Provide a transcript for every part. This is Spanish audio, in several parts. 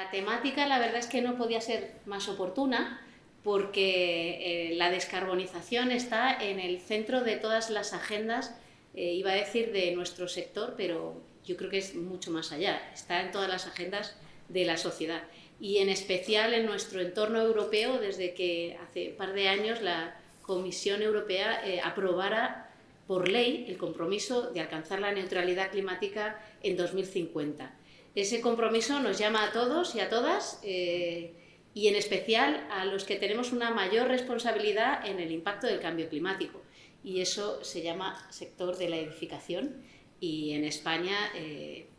La temática, la verdad es que no podía ser más oportuna, porque la descarbonización está en el centro de todas las agendas, iba a decir de nuestro sector, pero yo creo que es mucho más allá, está en todas las agendas de la sociedad y en especial en nuestro entorno europeo, desde que hace un par de años la Comisión Europea aprobara por ley el compromiso de alcanzar la neutralidad climática en 2050. Ese compromiso nos llama a todos y a todas, y en especial a los que tenemos una mayor responsabilidad en el impacto del cambio climático, y eso se llama sector de la edificación, y en España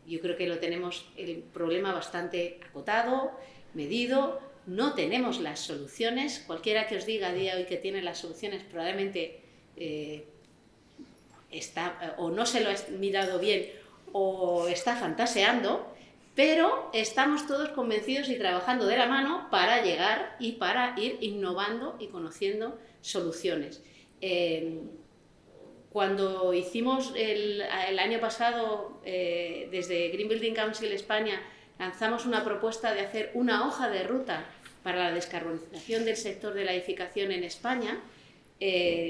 yo creo que lo tenemos el problema bastante acotado, medido, no tenemos las soluciones. Cualquiera que os diga a día de hoy que tiene las soluciones probablemente está, o no se lo ha mirado bien o está fantaseando, pero estamos todos convencidos y trabajando de la mano para llegar y para ir innovando y conociendo soluciones. Cuando hicimos el año pasado, desde Green Building Council España, lanzamos una propuesta de hacer una hoja de ruta para la descarbonización del sector de la edificación en España,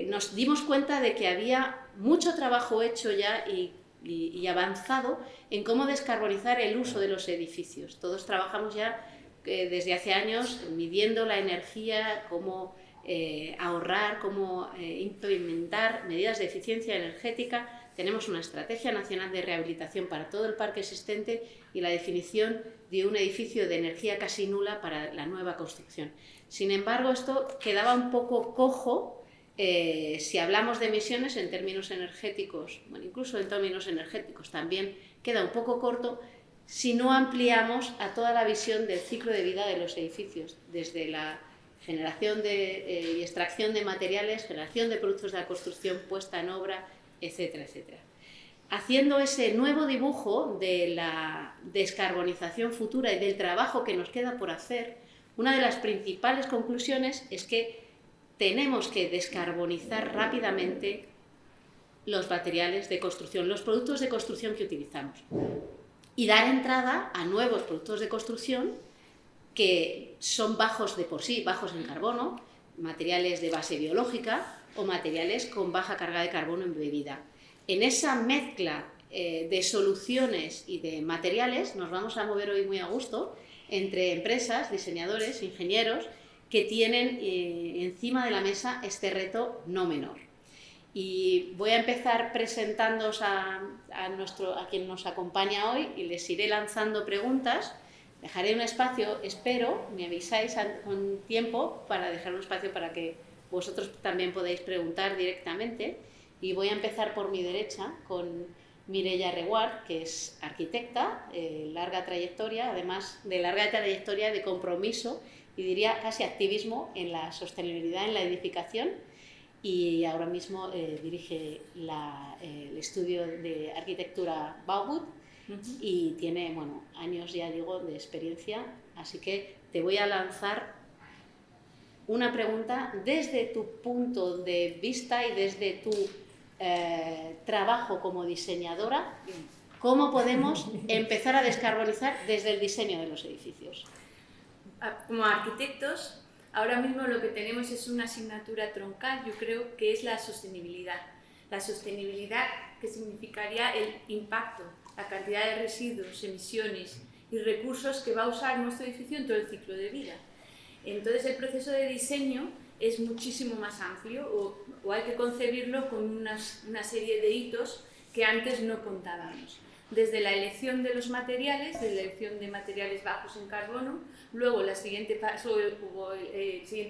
nos dimos cuenta de que había mucho trabajo hecho ya y avanzado en cómo descarbonizar el uso de los edificios. Todos trabajamos ya desde hace años midiendo la energía, cómo ahorrar, cómo implementar medidas de eficiencia energética. Tenemos una estrategia nacional de rehabilitación para todo el parque existente y la definición de un edificio de energía casi nula para la nueva construcción. Sin embargo, esto quedaba un poco cojo si hablamos de emisiones en términos energéticos, bueno, incluso en términos energéticos también queda un poco corto si no ampliamos a toda la visión del ciclo de vida de los edificios, desde la generación y extracción de materiales, generación de productos de la construcción, puesta en obra, etcétera, etcétera. Haciendo ese nuevo dibujo de la descarbonización futura y del trabajo que nos queda por hacer, una de las principales conclusiones es que tenemos que descarbonizar rápidamente los materiales de construcción, los productos de construcción que utilizamos, y dar entrada a nuevos productos de construcción que son bajos de por sí, bajos en carbono, materiales de base biológica o materiales con baja carga de carbono embebida. En esa mezcla de soluciones y de materiales nos vamos a mover hoy muy a gusto entre empresas, diseñadores, ingenieros, que tienen encima de la mesa este reto no menor. Y voy a empezar presentándoos a quien nos acompaña hoy y les iré lanzando preguntas. Dejaré un espacio, espero, me avisáis con tiempo para dejar un espacio para que vosotros también podáis preguntar directamente. Y voy a empezar por mi derecha con Mireia Reguart, que es arquitecta, larga trayectoria, además de larga trayectoria de compromiso y diría casi activismo en la sostenibilidad en la edificación, y ahora mismo dirige el estudio de arquitectura Bauwood y tiene años, ya digo, de experiencia, así que te voy a lanzar una pregunta desde tu punto de vista y desde tu trabajo como diseñadora. ¿Cómo podemos empezar a descarbonizar desde el diseño de los edificios? Como arquitectos, ahora mismo lo que tenemos es una asignatura troncal, yo creo que es la sostenibilidad. La sostenibilidad, que significaría el impacto, la cantidad de residuos, emisiones y recursos que va a usar nuestro edificio en todo el ciclo de vida. Entonces el proceso de diseño es muchísimo más amplio, o hay que concebirlo con una serie de hitos que antes no contábamos. Desde la elección de los materiales, desde la elección de materiales bajos en carbono, luego el siguiente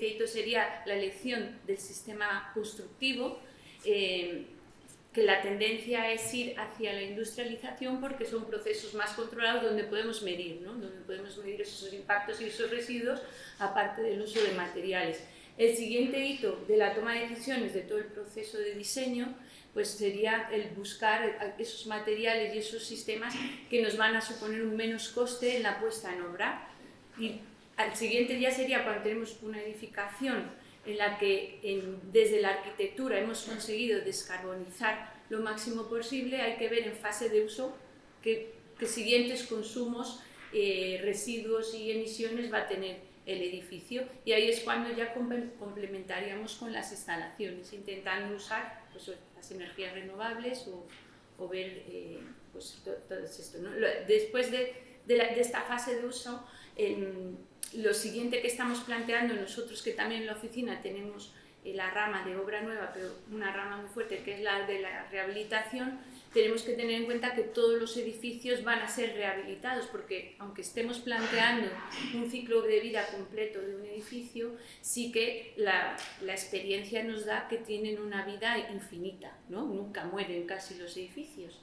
hito sería la elección del sistema constructivo, que la tendencia es ir hacia la industrialización porque son procesos más controlados donde podemos medir, ¿no? Donde podemos medir esos impactos y esos residuos, aparte del uso de materiales. El siguiente hito de la toma de decisiones de todo el proceso de diseño pues sería el buscar esos materiales y esos sistemas que nos van a suponer un menos coste en la puesta en obra. Y al siguiente ya sería cuando tenemos una edificación en la que desde la arquitectura hemos conseguido descarbonizar lo máximo posible, hay que ver en fase de uso qué siguientes consumos residuos y emisiones va a tener el edificio, y ahí es cuando ya complementaríamos con las instalaciones, intentando usar pues, las energías renovables o ver pues, todo esto, ¿no? Después de esta fase de uso, lo siguiente que estamos planteando nosotros, que también en la oficina tenemos la rama de obra nueva, pero una rama muy fuerte que es la de la rehabilitación, tenemos que tener en cuenta que todos los edificios van a ser rehabilitados, porque aunque estemos planteando un ciclo de vida completo de un edificio, sí que la experiencia nos da que tienen una vida infinita, ¿no? Nunca mueren casi los edificios.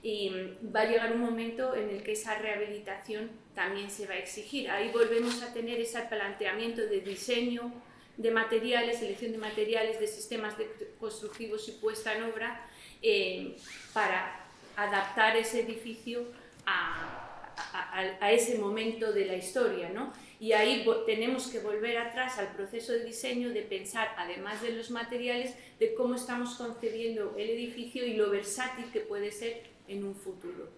Y va a llegar un momento en el que esa rehabilitación también se va a exigir. Ahí volvemos a tener ese planteamiento de diseño de materiales, selección de materiales, de sistemas constructivos y puesta en obra, para adaptar ese edificio a ese momento de la historia, ¿no? Y ahí tenemos que volver atrás al proceso de diseño, de pensar, además de los materiales, de cómo estamos concebiendo el edificio y lo versátil que puede ser en un futuro.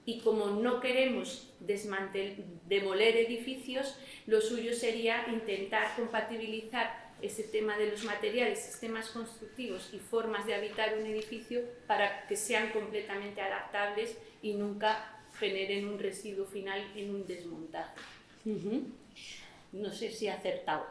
Y como no queremos demoler edificios, lo suyo sería intentar compatibilizar ese tema de los materiales, sistemas constructivos y formas de habitar un edificio para que sean completamente adaptables y nunca generen un residuo final en un desmontaje. No sé si he acertado.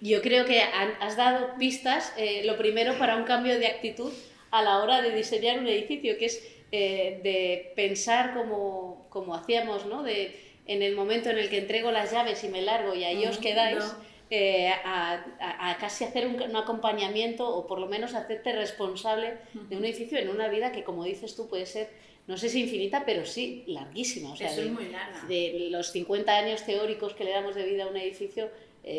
Yo creo que has dado pistas, lo primero, para un cambio de actitud a la hora de diseñar un edificio, que es de pensar como hacíamos, ¿no? En el momento en el que entrego las llaves y me largo y ahí os quedáis, a casi hacer un acompañamiento, o por lo menos hacerte responsable de un edificio en una vida que, como dices tú, puede ser, no sé si infinita, pero sí larguísima. O sea, eso es muy larga. De los 50 años teóricos que le damos de vida a un edificio,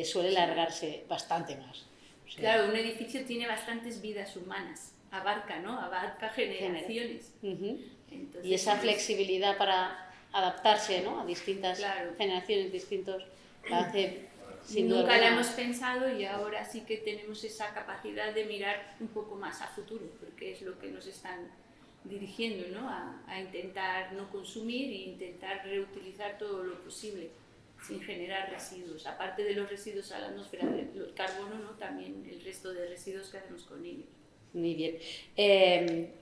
suele largarse bastante más. O sea, claro, un edificio tiene bastantes vidas humanas, abarca generaciones. Entonces, y esa flexibilidad para adaptarse, ¿no? A distintas generaciones, distintos, la hace sin duda. Nunca la hemos pensado, y ahora sí que tenemos esa capacidad de mirar un poco más a futuro, porque es lo que nos están dirigiendo, ¿no? A intentar no consumir e intentar reutilizar todo lo posible sin generar residuos, aparte de los residuos a la atmósfera, del carbono, ¿no? También el resto de residuos que hacemos con ellos. Muy bien.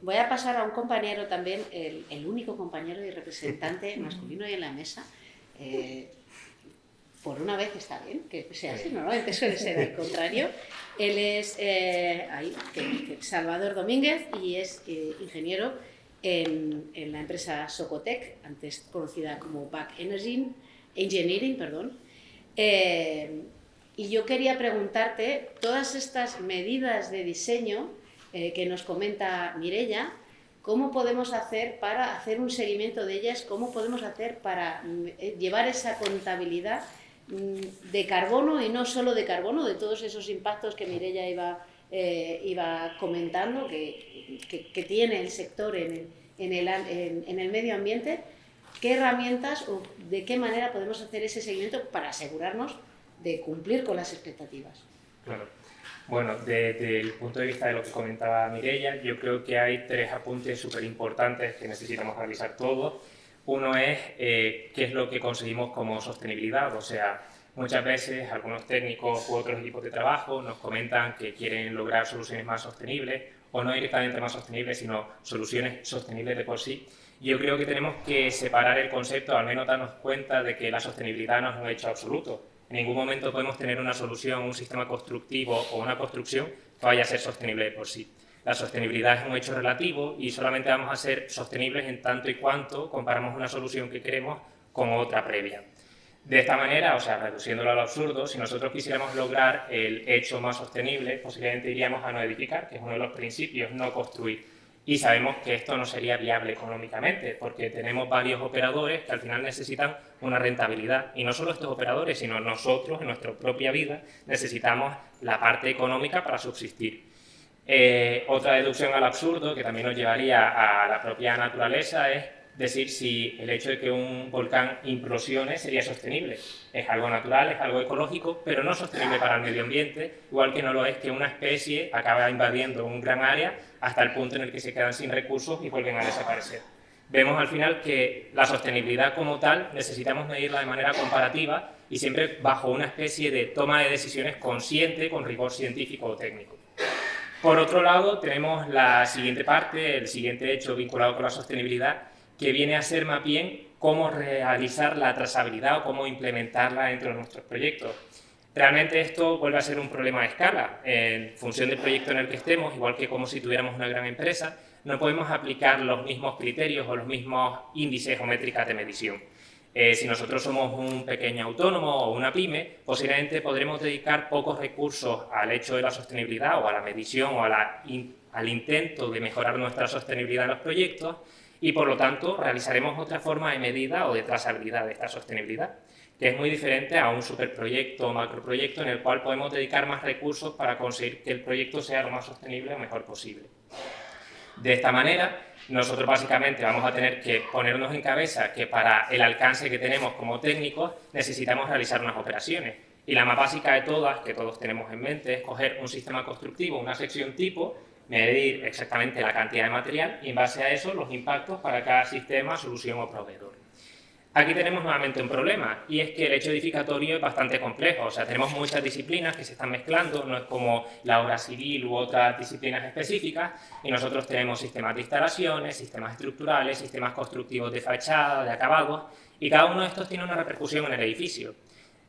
Voy a pasar a un compañero también, el único compañero y representante masculino ahí en la mesa. Por una vez está bien que sea así, normalmente suele ser al contrario. Él es Salvador Domínguez, y es ingeniero en la empresa Socotec, antes conocida como Back Engineering. Y yo quería preguntarte, todas estas medidas de diseño que nos comenta Mireia, ¿cómo podemos hacer para hacer un seguimiento de ellas? ¿Cómo podemos hacer para llevar esa contabilidad de carbono, y no solo de carbono, de todos esos impactos que Mireia iba comentando que tiene el sector en el medio ambiente? ¿Qué herramientas o de qué manera podemos hacer ese seguimiento para asegurarnos de cumplir con las expectativas? Claro. Bueno, desde el punto de vista de lo que comentaba Mireia, yo creo que hay tres apuntes súper importantes que necesitamos realizar todos. Uno es qué es lo que conseguimos como sostenibilidad. O sea, muchas veces algunos técnicos u otros equipos de trabajo nos comentan que quieren lograr soluciones más sostenibles, o no directamente más sostenibles, sino soluciones sostenibles de por sí. Yo creo que tenemos que separar el concepto, al menos darnos cuenta de que la sostenibilidad no es un hecho absoluto. En ningún momento podemos tener una solución, un sistema constructivo o una construcción que vaya a ser sostenible de por sí. La sostenibilidad es un hecho relativo y solamente vamos a ser sostenibles en tanto y cuanto comparamos una solución que queremos con otra previa. De esta manera, o sea, reduciéndolo a lo absurdo, si nosotros quisiéramos lograr el hecho más sostenible, posiblemente iríamos a no edificar, que es uno de los principios, no construir. Y sabemos que esto no sería viable económicamente, porque tenemos varios operadores que al final necesitan una rentabilidad. Y no solo estos operadores, sino nosotros, en nuestra propia vida, necesitamos la parte económica para subsistir. Otra deducción al absurdo, que también nos llevaría a la propia naturaleza, es decir si el hecho de que un volcán implosione sería sostenible. Es algo natural, es algo ecológico, pero no sostenible para el medio ambiente, igual que no lo es que una especie acaba invadiendo un gran área hasta el punto en el que se quedan sin recursos y vuelven a desaparecer. vemos al final que la sostenibilidad como tal necesitamos medirla de manera comparativa y siempre bajo una especie de toma de decisiones consciente con rigor científico o técnico. Por otro lado, tenemos la siguiente parte, el siguiente hecho vinculado con la sostenibilidad, que viene a ser más bien cómo realizar la trazabilidad o cómo implementarla dentro de nuestros proyectos. Realmente esto vuelve a ser un problema de escala. En función del proyecto en el que estemos, igual que como si tuviéramos una gran empresa, no podemos aplicar los mismos criterios o los mismos índices o métricas de medición. Si nosotros somos un pequeño autónomo o una pyme, posiblemente podremos dedicar pocos recursos al hecho de la sostenibilidad o a la medición o al intento de mejorar nuestra sostenibilidad en los proyectos y, por lo tanto, realizaremos otra forma de medida o de trazabilidad de esta sostenibilidad, que es muy diferente a un superproyecto o macroproyecto en el cual podemos dedicar más recursos para conseguir que el proyecto sea lo más sostenible o mejor posible. De esta manera, nosotros básicamente vamos a tener que ponernos en cabeza que para el alcance que tenemos como técnicos necesitamos realizar unas operaciones. Y la más básica de todas, que todos tenemos en mente, es coger un sistema constructivo, una sección tipo, medir exactamente la cantidad de material y en base a eso los impactos para cada sistema, solución o proveedor. Aquí tenemos nuevamente un problema, y es que el hecho edificatorio es bastante complejo. O sea, tenemos muchas disciplinas que se están mezclando, no es como la obra civil u otras disciplinas específicas, y nosotros tenemos sistemas de instalaciones, sistemas estructurales, sistemas constructivos de fachada, de acabados, y cada uno de estos tiene una repercusión en el edificio.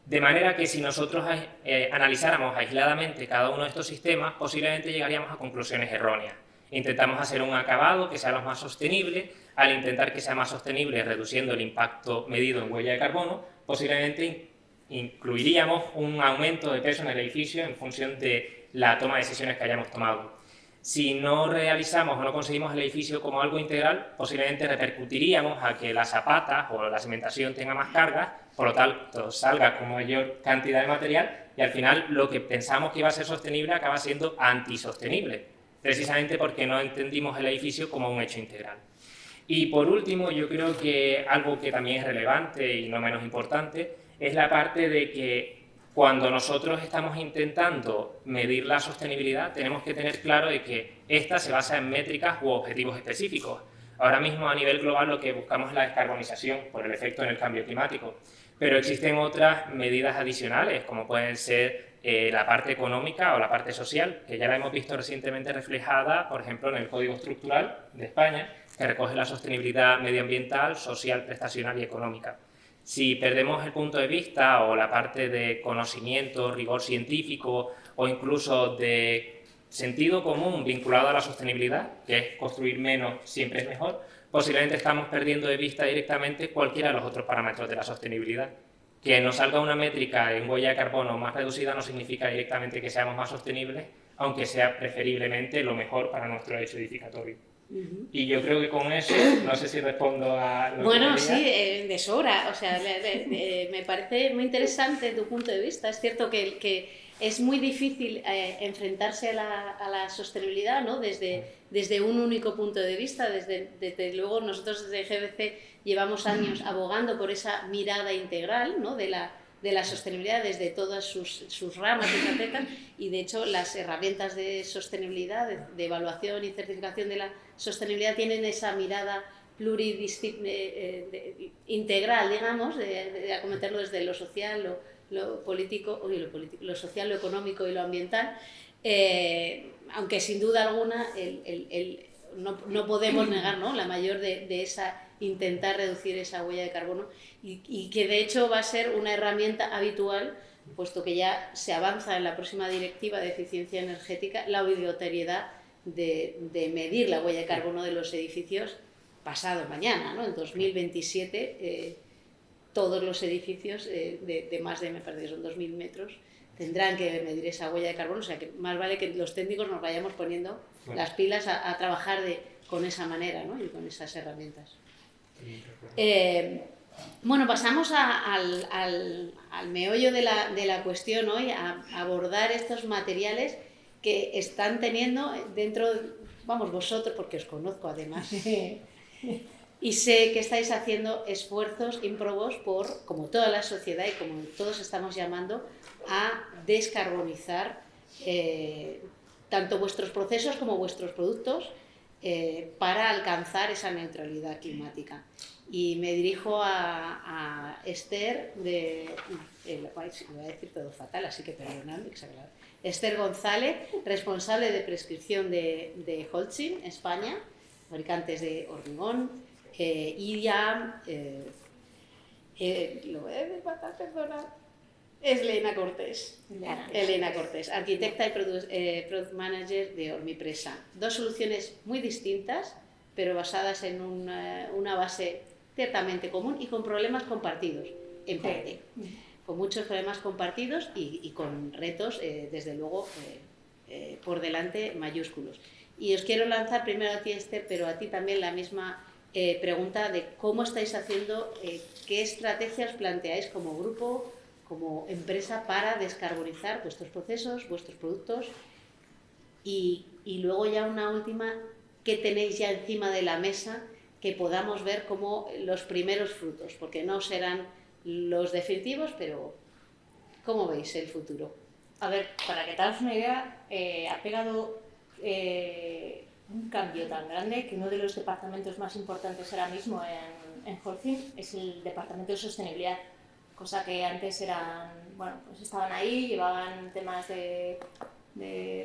De manera que si nosotros analizáramos aisladamente cada uno de estos sistemas, posiblemente llegaríamos a conclusiones erróneas. Intentamos hacer un acabado que sea lo más sostenible. Al intentar que sea más sostenible reduciendo el impacto medido en huella de carbono, posiblemente incluiríamos un aumento de peso en el edificio en función de la toma de decisiones que hayamos tomado. Si no realizamos o no conseguimos el edificio como algo integral, posiblemente repercutiríamos a que las zapatas o la cimentación tenga más cargas, por lo tanto salga con mayor cantidad de material y al final lo que pensamos que iba a ser sostenible acaba siendo antisostenible, precisamente porque no entendimos el edificio como un hecho integral. Y por último, yo creo que algo que también es relevante y no menos importante es la parte de que cuando nosotros estamos intentando medir la sostenibilidad tenemos que tener claro de que esta se basa en métricas u objetivos específicos. Ahora mismo a nivel global lo que buscamos es la descarbonización por el efecto en el cambio climático, pero existen otras medidas adicionales como pueden ser la parte económica o la parte social, que ya la hemos visto recientemente reflejada, por ejemplo, en el Código Estructural de España, que recoge la sostenibilidad medioambiental, social, prestacional y económica. Si perdemos el punto de vista o la parte de conocimiento, rigor científico o incluso de sentido común vinculado a la sostenibilidad, que es construir menos siempre es mejor, posiblemente estamos perdiendo de vista directamente cualquiera de los otros parámetros de la sostenibilidad. Que nos salga una métrica en huella de carbono más reducida no significa directamente que seamos más sostenibles, aunque sea preferiblemente lo mejor para nuestro hecho edificatorio. Y yo creo que con eso, no sé si respondo a lo bueno, que sí, de sobra. O sea, me parece muy interesante tu punto de vista. Es cierto que es muy difícil enfrentarse a la sostenibilidad, ¿no? Desde un único punto de vista. Desde luego, nosotros desde GBC llevamos años abogando por esa mirada integral, ¿no? de la sostenibilidad desde todas sus ramas y facetas, y de hecho las herramientas de sostenibilidad, de evaluación y certificación de la sostenibilidad tienen esa mirada integral, digamos, de acometerlo desde lo social, lo político, lo social, lo económico y lo ambiental, aunque sin duda alguna no podemos negar, ¿no? La mayor de esa intentar reducir esa huella de carbono y que de hecho va a ser una herramienta habitual, puesto que ya se avanza en la próxima directiva de eficiencia energética la obligatoriedad de medir la huella de carbono de los edificios pasado mañana, ¿no? En 2027 todos los edificios de más de, me parece que son 2.000 metros, tendrán que medir esa huella de carbono, o sea que más vale que los técnicos nos vayamos poniendo las pilas a trabajar con esa manera, ¿no? Y con esas herramientas. Bueno, pasamos al meollo de la cuestión hoy, a abordar estos materiales que están teniendo dentro, vamos, vosotros, porque os conozco además, y sé que estáis haciendo esfuerzos ímprobos por, como toda la sociedad y como todos estamos llamando, a descarbonizar tanto vuestros procesos como vuestros productos, para alcanzar esa neutralidad climática. Y me dirijo a Esther lo voy a decir todo fatal, así que perdonadme, Esther González, responsable de prescripción de Holcim, España, fabricantes de hormigón, y ya, lo voy a decir fatal, perdonad, es Elena Cortés, arquitecta y product manager de Hormipresa. Dos soluciones muy distintas, pero basadas en una base ciertamente común y con problemas compartidos, en parte. Con muchos problemas compartidos y con retos, desde luego, por delante mayúsculos. Y os quiero lanzar primero a ti, Esther, pero a ti también la misma pregunta de cómo estáis haciendo, qué estrategias planteáis como grupo, como empresa, para descarbonizar vuestros procesos, vuestros productos. Y luego ya una última, ¿qué tenéis ya encima de la mesa que podamos ver como los primeros frutos? Porque no serán los definitivos, pero ¿cómo veis el futuro? A ver, para que te hagas una idea, ha pegado un cambio tan grande que uno de los departamentos más importantes ahora mismo en Holcim es el departamento de sostenibilidad, cosa que antes pues estaban ahí, llevaban temas de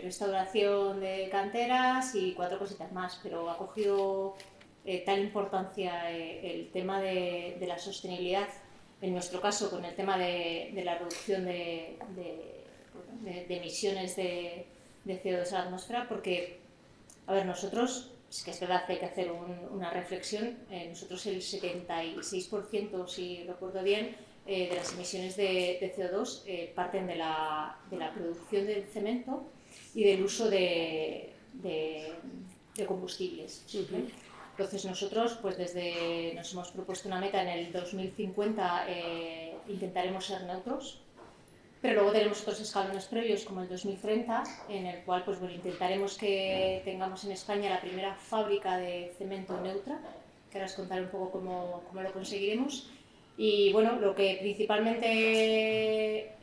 restauración de canteras y 4 cositas más, pero ha cogido tal importancia el tema de la sostenibilidad, en nuestro caso con el tema de la reducción de emisiones de CO2 a la atmósfera, porque, a ver, nosotros, es que es verdad que hay que hacer una reflexión, nosotros el 76%, si recuerdo bien, de las emisiones de CO2 parten de la producción del cemento y del uso de combustibles. Entonces nosotros pues nos hemos propuesto una meta en el 2050, intentaremos ser neutros, pero luego tenemos otros escalones previos como el 2030, en el cual pues, intentaremos que tengamos en España la primera fábrica de cemento neutra, que ahora os contaré un poco cómo lo conseguiremos. Y bueno, lo que principalmente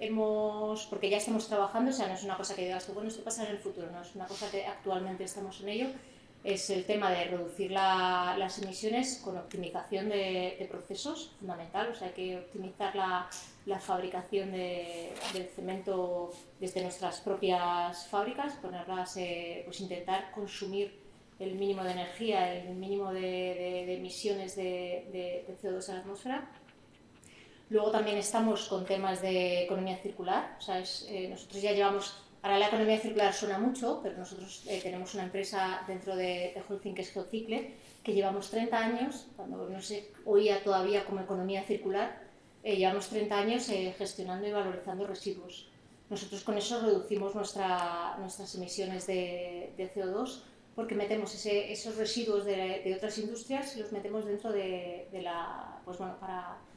porque ya estamos trabajando, o sea, no es una cosa que digas tú, bueno, esto pasa en el futuro, no, es una cosa que actualmente estamos en ello, es el tema de reducir las emisiones con optimización de procesos, fundamental, o sea, hay que optimizar la fabricación del cemento desde nuestras propias fábricas, pues intentar consumir el mínimo de energía, el mínimo de emisiones de CO2 a la atmósfera. Luego también estamos con temas de economía circular, o sea, nosotros ya llevamos, ahora la economía circular suena mucho, pero nosotros tenemos una empresa dentro de Holcim que es Geocicle, que llevamos 30 años, cuando no se oía todavía como economía circular, llevamos 30 años gestionando y valorizando residuos. Nosotros con eso reducimos nuestras emisiones de CO2, porque metemos esos residuos de otras industrias y los metemos dentro pues bueno,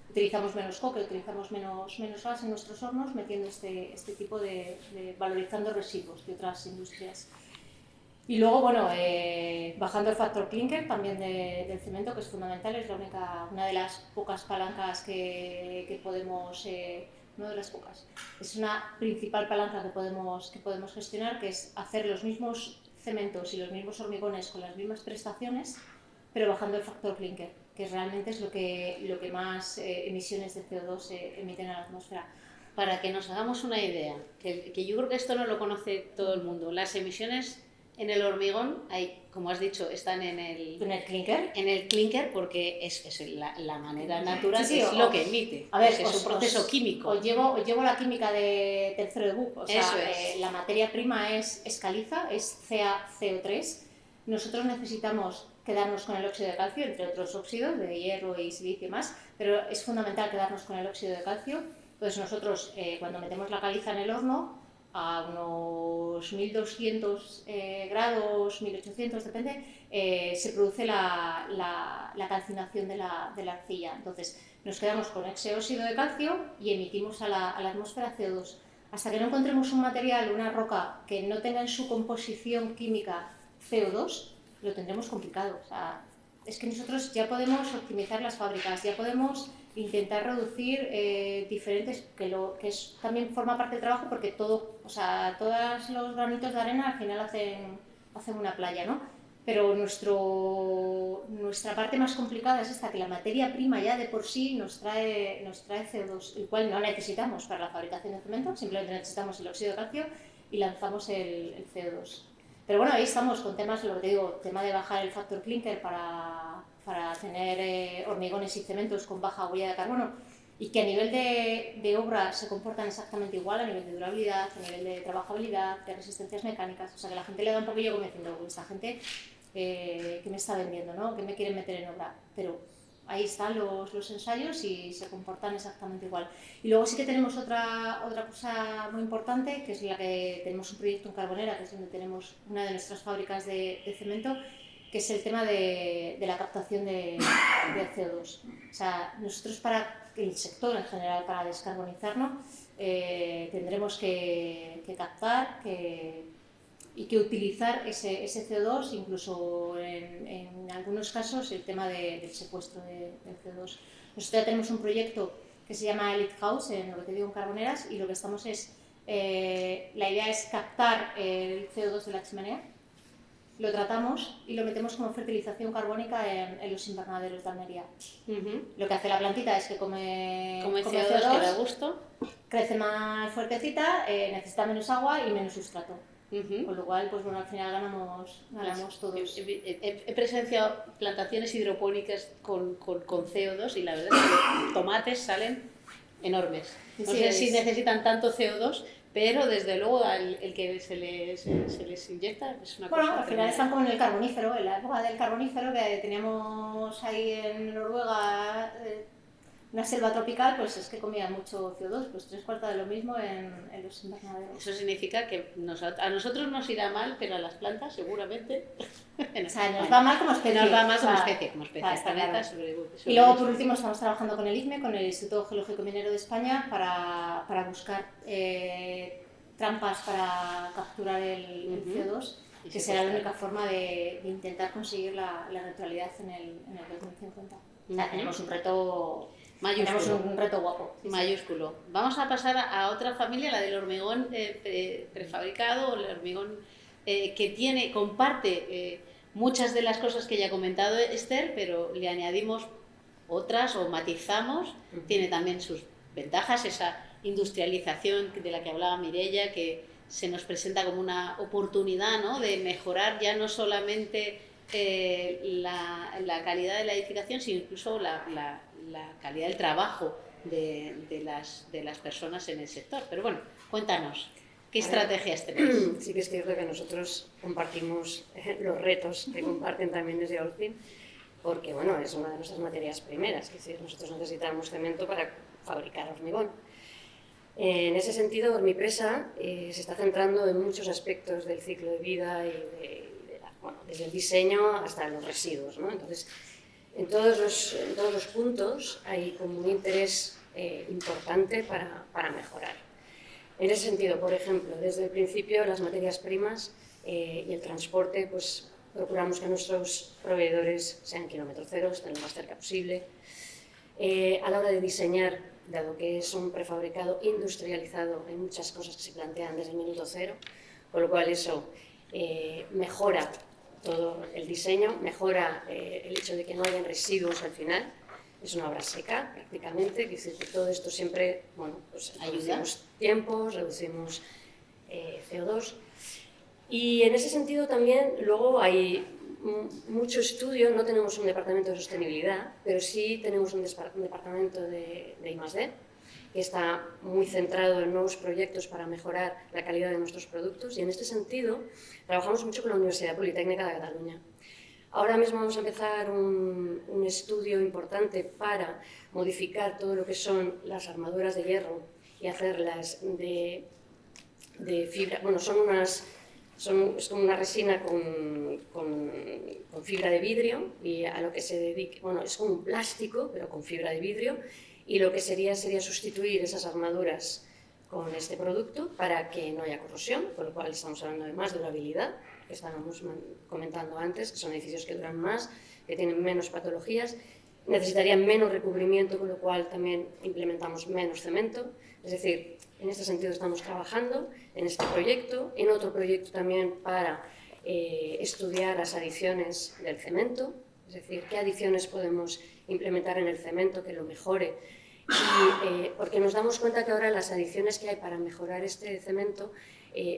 utilizamos menos coque, utilizamos menos gas en nuestros hornos, metiendo este tipo valorizando residuos de otras industrias. Y luego, bueno, bajando el factor clinker también del cemento, que es fundamental, es una de las pocas palancas que podemos, no de las pocas, es una principal palanca que podemos gestionar, que es hacer los mismos cementos y los mismos hormigones con las mismas prestaciones, pero bajando el factor clinker, que realmente es lo que más emisiones de CO2 emiten a la atmósfera. Para que nos hagamos una idea, que yo creo que esto no lo conoce todo el mundo, las emisiones en el hormigón, como has dicho, están en el clinker. En el clinker, porque es la manera natural, sí, es lo que emite. A ver, es un proceso químico. Os llevo la química de tercero de BUP. O sea, eso es. La materia prima es caliza, es CaCO3. Nosotros necesitamos quedarnos con el óxido de calcio, entre otros óxidos de hierro y silicio y más, pero es fundamental quedarnos con el óxido de calcio. Entonces nosotros, cuando metemos la caliza en el horno, a unos 1200 grados, 1800, depende, se produce la calcinación de la arcilla. Entonces nos quedamos con ese óxido de calcio y emitimos a la atmósfera CO2. Hasta que no encontremos un material, una roca, que no tenga en su composición química CO2, lo tendremos complicado. O sea, es que nosotros ya podemos optimizar las fábricas, ya podemos intentar reducir diferentes, también forma parte del trabajo, porque todos los granitos de arena al final hacen una playa, ¿no? pero nuestra parte más complicada es esta, que la materia prima ya de por sí nos trae CO2, el cual no necesitamos para la fabricación de cemento, simplemente necesitamos el óxido de calcio y lanzamos el CO2. Pero bueno, ahí estamos con temas, lo que te digo, tema de bajar el factor clinker para tener hormigones y cementos con baja huella de carbono, y que a nivel de obra se comportan exactamente igual, a nivel de durabilidad, a nivel de trabajabilidad, de resistencias mecánicas. O sea, que la gente le da un poquillo como diciendo, esta gente que me está vendiendo, ¿no? Que me quieren meter en obra. Pero ahí están los ensayos y se comportan exactamente igual. Y luego sí que tenemos otra cosa muy importante, que es la que tenemos un proyecto en Carbonera, que es donde tenemos una de nuestras fábricas de cemento, que es el tema de la captación de CO2. O sea, nosotros para el sector en general, para descarbonizarnos, tendremos que captar y que utilizar ese CO2, incluso en algunos casos el tema del secuestro del CO2. Nosotros ya tenemos un proyecto que se llama Elite House, en lo que te digo, en Carboneras, y lo que estamos es, la idea es captar el CO2 de la chimenea, lo tratamos y lo metemos como fertilización carbónica en los invernaderos de Almería. Lo que hace la plantita es que come CO2, que da gusto, crece más fuertecita, necesita menos agua y menos sustrato. Con lo cual, pues bueno, al final ganamos todos. He presenciado plantaciones hidropónicas con CO2 y la verdad es que los tomates salen enormes. No sé si necesitan tanto CO2, pero desde luego el que se les inyecta es una cosa. Bueno, al final están como en el carbonífero, en la época del carbonífero, que teníamos ahí en Noruega una selva tropical, pues es que comía mucho CO2, pues 3/4 de lo mismo en los invernaderos. Eso significa que a nosotros nos irá mal, pero a las plantas seguramente. O sea, nos va mal como especie. Nos va mal como especie. Claro. Y luego, por último, estamos trabajando con el ICME, con el Instituto Geológico y Minero de España, para buscar trampas para capturar el CO2, que será la única forma de intentar conseguir la neutralidad en el 2050. O sea, tenemos un reto mayúsculo. Tenemos un reto guapo. Mayúsculo. Vamos a pasar a otra familia, la del hormigón prefabricado, el hormigón que comparte muchas de las cosas que ya ha comentado Esther, pero le añadimos otras o matizamos. Tiene también sus ventajas, esa industrialización de la que hablaba Mireia, que se nos presenta como una oportunidad, ¿no?, de mejorar ya no solamente la calidad de la edificación, sino incluso la calidad del trabajo de las personas en el sector. Pero bueno, cuéntanos, ¿qué estrategias tenéis? Sí que es cierto que nosotros compartimos los retos que comparten también desde Holcim, porque bueno, es una de nuestras materias primeras, es decir, nosotros necesitamos cemento para fabricar hormigón. En ese sentido, Hormipresa se está centrando en muchos aspectos del ciclo de vida y desde el diseño hasta los residuos, ¿no? Entonces, en todos los puntos hay como un interés importante para mejorar. En ese sentido, por ejemplo, desde el principio las materias primas y el transporte, pues procuramos que nuestros proveedores sean kilómetro cero, estén lo más cerca posible. A la hora de diseñar, dado que es un prefabricado industrializado, hay muchas cosas que se plantean desde el minuto cero, con lo cual eso mejora todo el diseño, mejora el hecho de que no hayan residuos al final. Es una obra seca, prácticamente, que decir que todo esto siempre, bueno, pues reducimos tiempos, reducimos CO2. Y en ese sentido también luego hay mucho estudio, no tenemos un departamento de sostenibilidad, pero sí tenemos un departamento de I+D, que está muy centrado en nuevos proyectos para mejorar la calidad de nuestros productos, y en este sentido trabajamos mucho con la Universidad Politécnica de Cataluña. Ahora mismo vamos a empezar un estudio importante para modificar todo lo que son las armaduras de hierro y hacerlas de fibra. Bueno, es como una resina con fibra de vidrio, y a lo que se dedica, bueno, es como un plástico pero con fibra de vidrio, y lo que sería sustituir esas armaduras con este producto para que no haya corrosión, con lo cual estamos hablando de más durabilidad, que estábamos comentando antes, que son edificios que duran más, que tienen menos patologías, necesitarían menos recubrimiento, con lo cual también implementamos menos cemento. Es decir, en este sentido estamos trabajando en este proyecto, en otro proyecto también para estudiar las adiciones del cemento, es decir, qué adiciones podemos implementar en el cemento que lo mejore. Y, porque nos damos cuenta que ahora las adiciones que hay para mejorar este cemento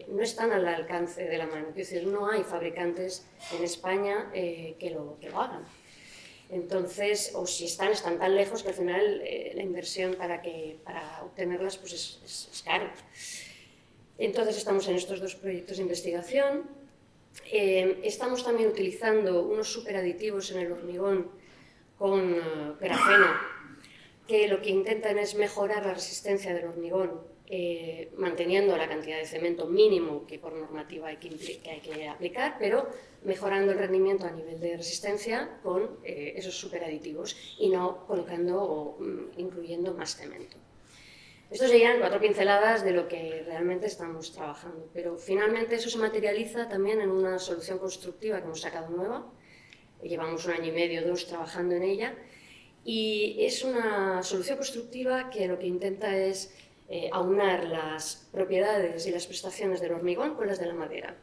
no están al alcance de la mano. Es decir, no hay fabricantes en España que lo hagan. Entonces, o si están tan lejos que al final la inversión para obtenerlas pues es caro. Entonces estamos en estos 2 proyectos de investigación. Estamos también utilizando unos superaditivos en el hormigón con grafeno, que lo que intentan es mejorar la resistencia del hormigón, manteniendo la cantidad de cemento mínimo que por normativa hay que aplicar, pero mejorando el rendimiento a nivel de resistencia con esos superaditivos y no colocando o incluyendo más cemento. Estos serían 4 pinceladas de lo que realmente estamos trabajando, pero finalmente eso se materializa también en una solución constructiva que hemos sacado nueva. Llevamos 1 año y medio, 2 trabajando en ella, y es una solución constructiva que lo que intenta es aunar las propiedades y las prestaciones del hormigón con las de la madera.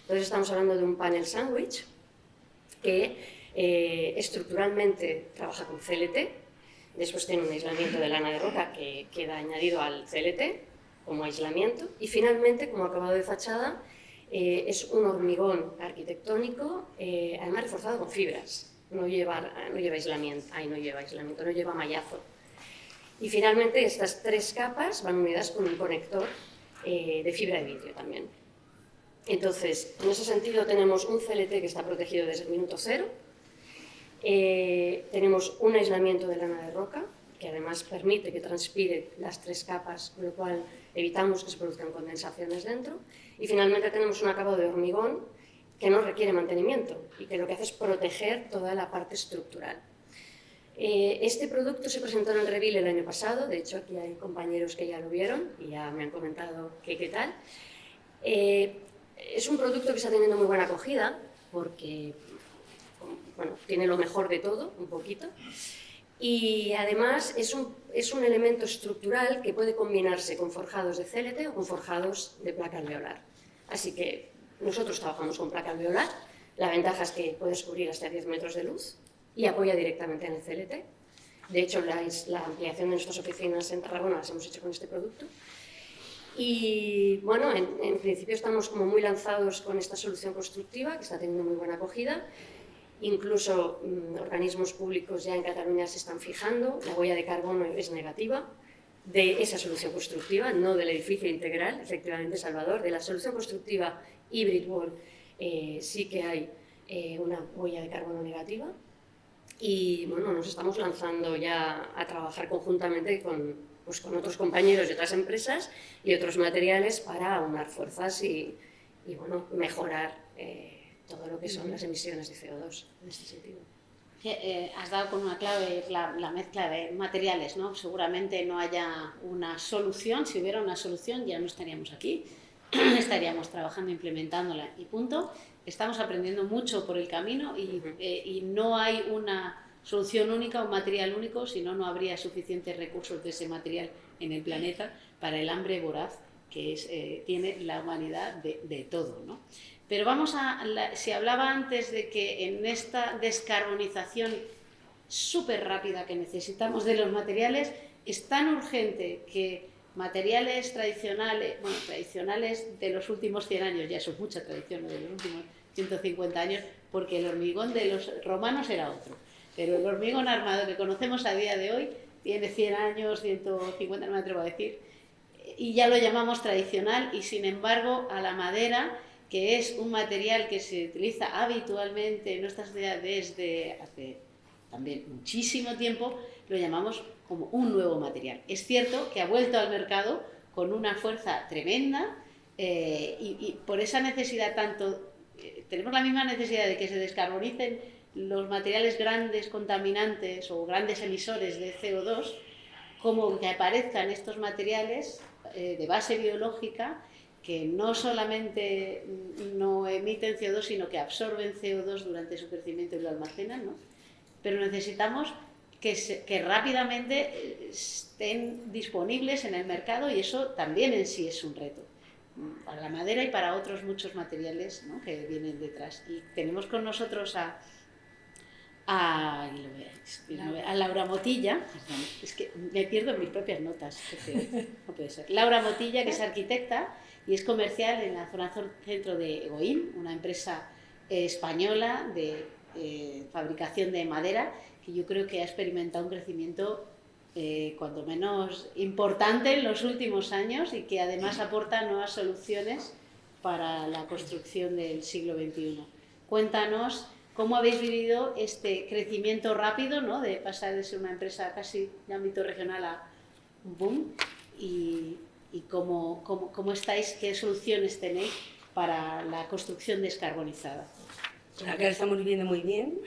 Entonces estamos hablando de un panel sándwich que estructuralmente trabaja con CLT, después tiene un aislamiento de lana de roca que queda añadido al CLT como aislamiento, y finalmente, como acabado de fachada, es un hormigón arquitectónico, además reforzado con fibras. No lleva aislamiento, no lleva mallazo. Y finalmente estas 3 capas van unidas con un conector de fibra de vidrio también. Entonces, en ese sentido tenemos un CLT que está protegido desde el minuto 0, tenemos un aislamiento de lana de roca, que además permite que transpire las 3 capas, con lo cual evitamos que se produzcan condensaciones dentro, y finalmente tenemos un acabado de hormigón que no requiere mantenimiento y que lo que hace es proteger toda la parte estructural. Este producto se presentó en el Reveal el año pasado, de hecho aquí hay compañeros que ya lo vieron y ya me han comentado qué tal. Es un producto que está teniendo muy buena acogida porque bueno, tiene lo mejor de todo, un poquito, y además es un elemento estructural que puede combinarse con forjados de CLT o con forjados de placa alveolar. Así que nosotros trabajamos con placa alveolar, la ventaja es que puedes cubrir hasta 10 metros de luz y apoya directamente en el CLT. De hecho, la ampliación de nuestras oficinas en Tarragona las hemos hecho con este producto. Y bueno, en principio estamos como muy lanzados con esta solución constructiva que está teniendo muy buena acogida. Incluso organismos públicos ya en Cataluña se están fijando, la huella de carbono es negativa de esa solución constructiva, no del edificio integral, efectivamente, Salvador, de la solución constructiva Hybrid Wall sí que hay una huella de carbono negativa. Y bueno, nos estamos lanzando ya a trabajar conjuntamente con otros compañeros de otras empresas y otros materiales para aunar fuerzas y bueno, mejorar todo lo que son las emisiones de CO2 en este sentido. Has dado con una clave, la mezcla de materiales, ¿no? Seguramente no haya una solución, si hubiera una solución ya no estaríamos aquí, estaríamos trabajando, implementándola y punto. Estamos aprendiendo mucho por el camino y no hay una solución única, un material único, si no, no habría suficientes recursos de ese material en el planeta para el hambre voraz que tiene la humanidad de todo, ¿no? Pero se hablaba antes de que en esta descarbonización súper rápida que necesitamos de los materiales, es tan urgente que materiales tradicionales de los últimos 100 años, ya eso es mucha tradición, de los últimos 150 años, porque el hormigón de los romanos era otro, pero el hormigón armado que conocemos a día de hoy tiene 100 años, 150, no me atrevo a decir, y ya lo llamamos tradicional, y sin embargo a la madera, que es un material que se utiliza habitualmente en nuestra sociedad desde hace también muchísimo tiempo, lo llamamos como un nuevo material. Es cierto que ha vuelto al mercado con una fuerza tremenda y por esa necesidad tenemos la misma necesidad de que se descarbonicen los materiales grandes contaminantes o grandes emisores de CO2, como que aparezcan estos materiales de base biológica que no solamente no emiten CO2, sino que absorben CO2 durante su crecimiento y lo almacenan, ¿no? Pero necesitamos que rápidamente estén disponibles en el mercado y eso también en sí es un reto. para la madera y para otros muchos materiales, ¿no?, que vienen detrás. Y tenemos con nosotros a Laura Motilla, perdón, es que me pierdo en mis propias notas, no puede ser. Laura Motilla, que es arquitecta y es comercial en la zona centro de Egoin, una empresa española de fabricación de madera, que yo creo que ha experimentado un crecimiento cuanto menos importante en los últimos años y que además aporta nuevas soluciones para la construcción del siglo XXI. Cuéntanos cómo habéis vivido este crecimiento rápido, ¿no?, de pasar de ser una empresa casi de ámbito regional a un boom, y cómo estáis, qué soluciones tenéis para la construcción descarbonizada. Acá lo estamos viviendo muy bien.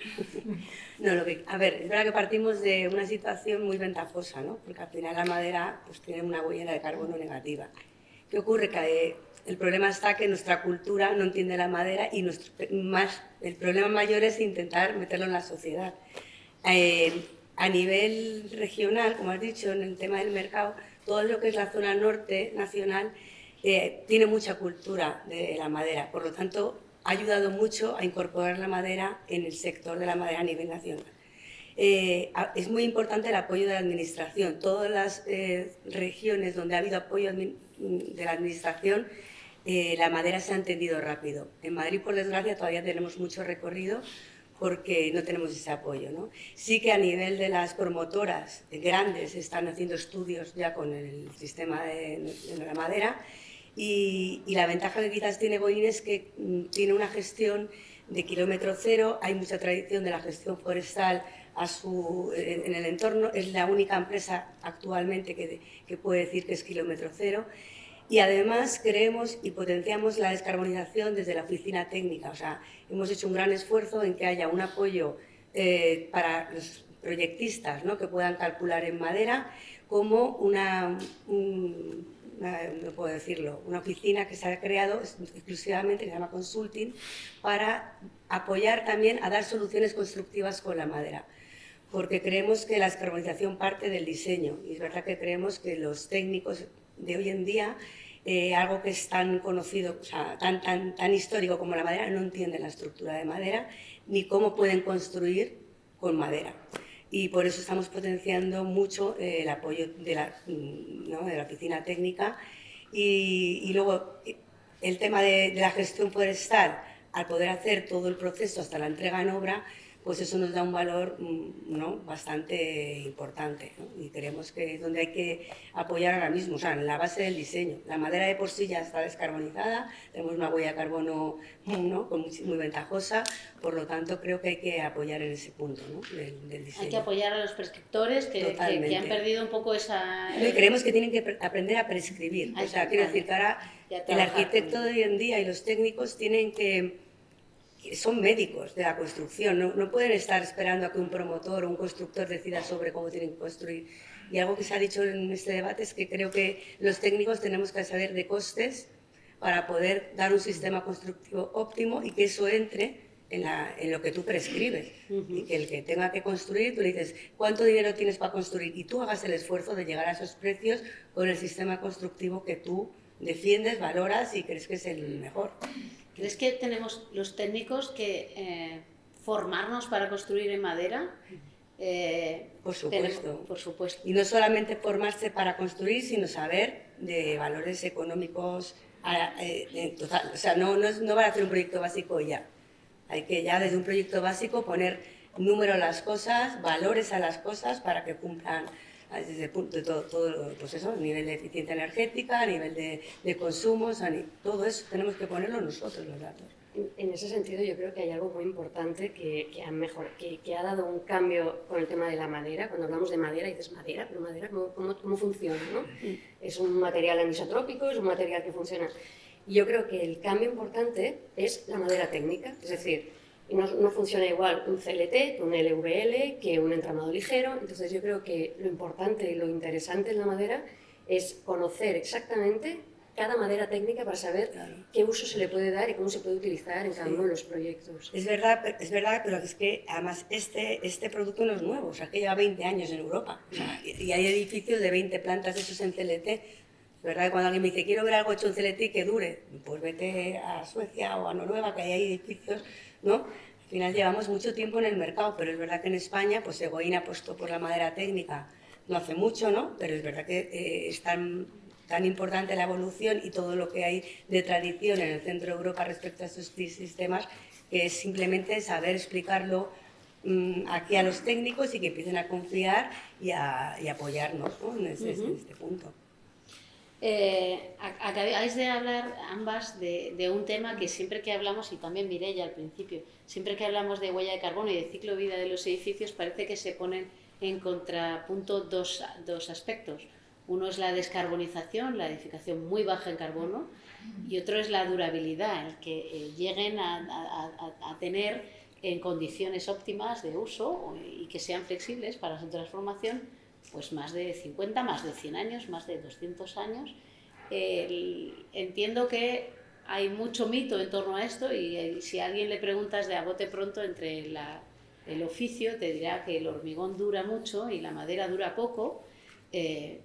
No, a ver, es verdad que partimos de una situación muy ventajosa, ¿no? Porque al final la madera pues, tiene una huella de carbono negativa. ¿Qué ocurre? Que el problema está que nuestra cultura no entiende la madera y el problema mayor es intentar meterlo en la sociedad. A nivel regional, como has dicho, en el tema del mercado, todo lo que es la zona norte nacional tiene mucha cultura de la madera. Por lo tanto, ha ayudado mucho a incorporar la madera en el sector de la madera a nivel nacional. Es muy importante el apoyo de la administración. Todas las regiones donde ha habido apoyo de la administración, la madera se ha entendido rápido. En Madrid, por desgracia, todavía tenemos mucho recorrido porque no tenemos ese apoyo, ¿no? Sí que a nivel de las promotoras grandes están haciendo estudios ya con el sistema de la madera. Y la ventaja que quizás tiene Egoin es que tiene una gestión de kilómetro cero, hay mucha tradición de la gestión forestal en el entorno, es la única empresa actualmente que puede decir que es kilómetro cero, y además creemos y potenciamos la descarbonización desde la oficina técnica, o sea, hemos hecho un gran esfuerzo en que haya un apoyo para los proyectistas, ¿no?, que puedan calcular en madera, como no puedo decirlo, una oficina que se ha creado exclusivamente, que se llama Consulting, para apoyar también a dar soluciones constructivas con la madera. Porque creemos que la descarbonización parte del diseño, y es verdad que creemos que los técnicos de hoy en día, algo que es tan conocido, o sea, tan histórico como la madera, no entienden la estructura de madera, ni cómo pueden construir con madera. Y por eso estamos potenciando mucho el apoyo de la oficina técnica y luego el tema de la gestión forestal, al poder hacer todo el proceso hasta la entrega en obra, pues eso nos da un valor, ¿no?, bastante importante, ¿no? Y creemos que es donde hay que apoyar ahora mismo, o sea, en la base del diseño. La madera de por sí ya está descarbonizada, tenemos una huella de carbono, ¿no?, muy ventajosa, por lo tanto creo que hay que apoyar en ese punto, ¿no?, del diseño. Hay que apoyar a los prescriptores que han perdido un poco esa... Y creemos que tienen que aprender a prescribir, o sea, quiero decir que ahora el arquitecto de hoy en día y los técnicos tienen que son médicos de la construcción, no pueden estar esperando a que un promotor o un constructor decida sobre cómo tienen que construir. Y algo que se ha dicho en este debate es que creo que los técnicos tenemos que saber de costes para poder dar un sistema constructivo óptimo y que eso entre en lo que tú prescribes. Y que el que tenga que construir, tú le dices, ¿cuánto dinero tienes para construir? Y tú hagas el esfuerzo de llegar a esos precios con el sistema constructivo que tú defiendes, valoras y crees que es el mejor. ¿Crees que tenemos los técnicos que formarnos para construir en madera? Por supuesto. Por supuesto. Y no solamente formarse para construir, sino saber de valores económicos total. O sea, no van a hacer un proyecto básico ya. Hay que ya desde un proyecto básico poner número a las cosas, valores a las cosas para que cumplan desde el punto de todo pues eso, a nivel de eficiencia energética, a nivel de consumos, todo eso tenemos que ponerlo nosotros los datos. En ese sentido yo creo que hay algo muy importante que ha dado un cambio con el tema de la madera. Cuando hablamos de madera dices madera, pero madera ¿cómo funciona, ¿no? Es un material anisotrópico, es un material que funciona. Y yo creo que el cambio importante es la madera técnica, es decir, no funciona igual un CLT que un LVL, que un entramado ligero. Entonces yo creo que lo importante y lo interesante en la madera es conocer exactamente cada madera técnica para saber qué uso se le puede dar y cómo se puede utilizar en cada uno de los proyectos. Es verdad, pero es que además este producto no es nuevo, o sea, que lleva 20 años en Europa. O sea, y hay edificios de 20 plantas de esos en CLT. ¿Verdad? Que cuando alguien me dice, quiero ver algo hecho en Celetic que dure, pues vete a Suecia o a Noruega, que hay edificios, ¿no? Al final llevamos mucho tiempo en el mercado, pero es verdad que en España, pues Egoín apostó por la madera técnica no hace mucho, ¿no? Pero es verdad que es tan importante la evolución y todo lo que hay de tradición en el centro de Europa respecto a estos sistemas, que es simplemente saber explicarlo aquí a los técnicos y que empiecen a confiar y apoyarnos, ¿no? en este punto. Acabáis de hablar ambas de un tema que siempre que hablamos, y también Mireia al principio, siempre que hablamos de huella de carbono y de ciclo de vida de los edificios, parece que se ponen en contrapunto dos aspectos. Uno es la descarbonización, la edificación muy baja en carbono, y otro es la durabilidad, el que lleguen a tener en condiciones óptimas de uso y que sean flexibles para su transformación, pues más de 50, más de 100 años, más de 200 años. Entiendo que hay mucho mito en torno a esto y si a alguien le preguntas de a bote pronto entre el oficio, te dirá que el hormigón dura mucho y la madera dura poco, y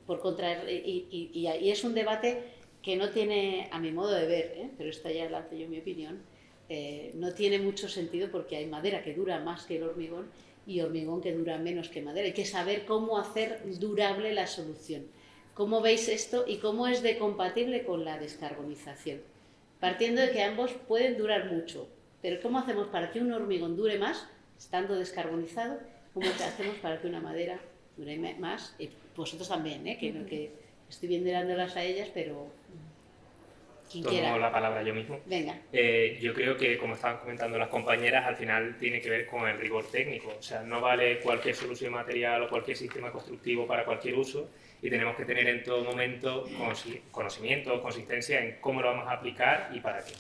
es un debate que no tiene, a mi modo de ver, pero esta ya lanzo yo mi opinión, no tiene mucho sentido porque hay madera que dura más que el hormigón y hormigón que dura menos que madera. Hay que saber cómo hacer durable la solución. ¿Cómo veis esto y cómo es de compatible con la descarbonización? Partiendo de que ambos pueden durar mucho, pero ¿cómo hacemos para que un hormigón dure más, estando descarbonizado? ¿Cómo hacemos para que una madera dure más? Y vosotros también, que estoy bien dándolas a ellas, pero quien quiera. Tomo la palabra yo mismo. Venga. Yo creo que, como estaban comentando las compañeras, al final tiene que ver con el rigor técnico. O sea, no vale cualquier solución material o cualquier sistema constructivo para cualquier uso y tenemos que tener en todo momento conocimiento, consistencia en cómo lo vamos a aplicar y para qué.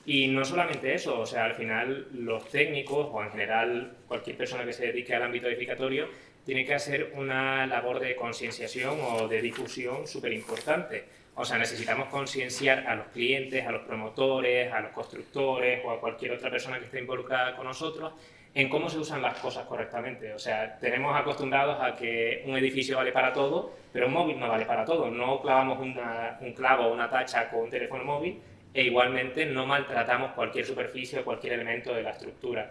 Y no solamente eso, o sea, al final los técnicos o en general cualquier persona que se dedique al ámbito edificatorio tiene que hacer una labor de concienciación o de difusión súper importante. O sea, necesitamos concienciar a los clientes, a los promotores, a los constructores o a cualquier otra persona que esté involucrada con nosotros en cómo se usan las cosas correctamente. O sea, tenemos acostumbrados a que un edificio vale para todo, pero un móvil no vale para todo. No clavamos un clavo o una tacha con un teléfono móvil e igualmente no maltratamos cualquier superficie o cualquier elemento de la estructura.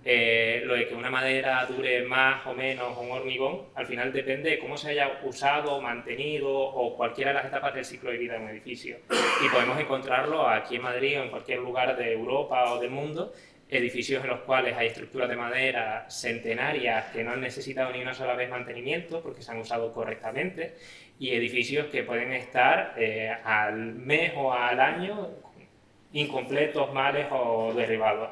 Lo de que una madera dure más o menos o un hormigón, al final depende de cómo se haya usado, mantenido o cualquiera de las etapas del ciclo de vida de un edificio. Y podemos encontrarlo aquí en Madrid o en cualquier lugar de Europa o del mundo, edificios en los cuales hay estructuras de madera centenarias que no han necesitado ni una sola vez mantenimiento porque se han usado correctamente, y edificios que pueden estar al mes o al año incompletos, males o derribados.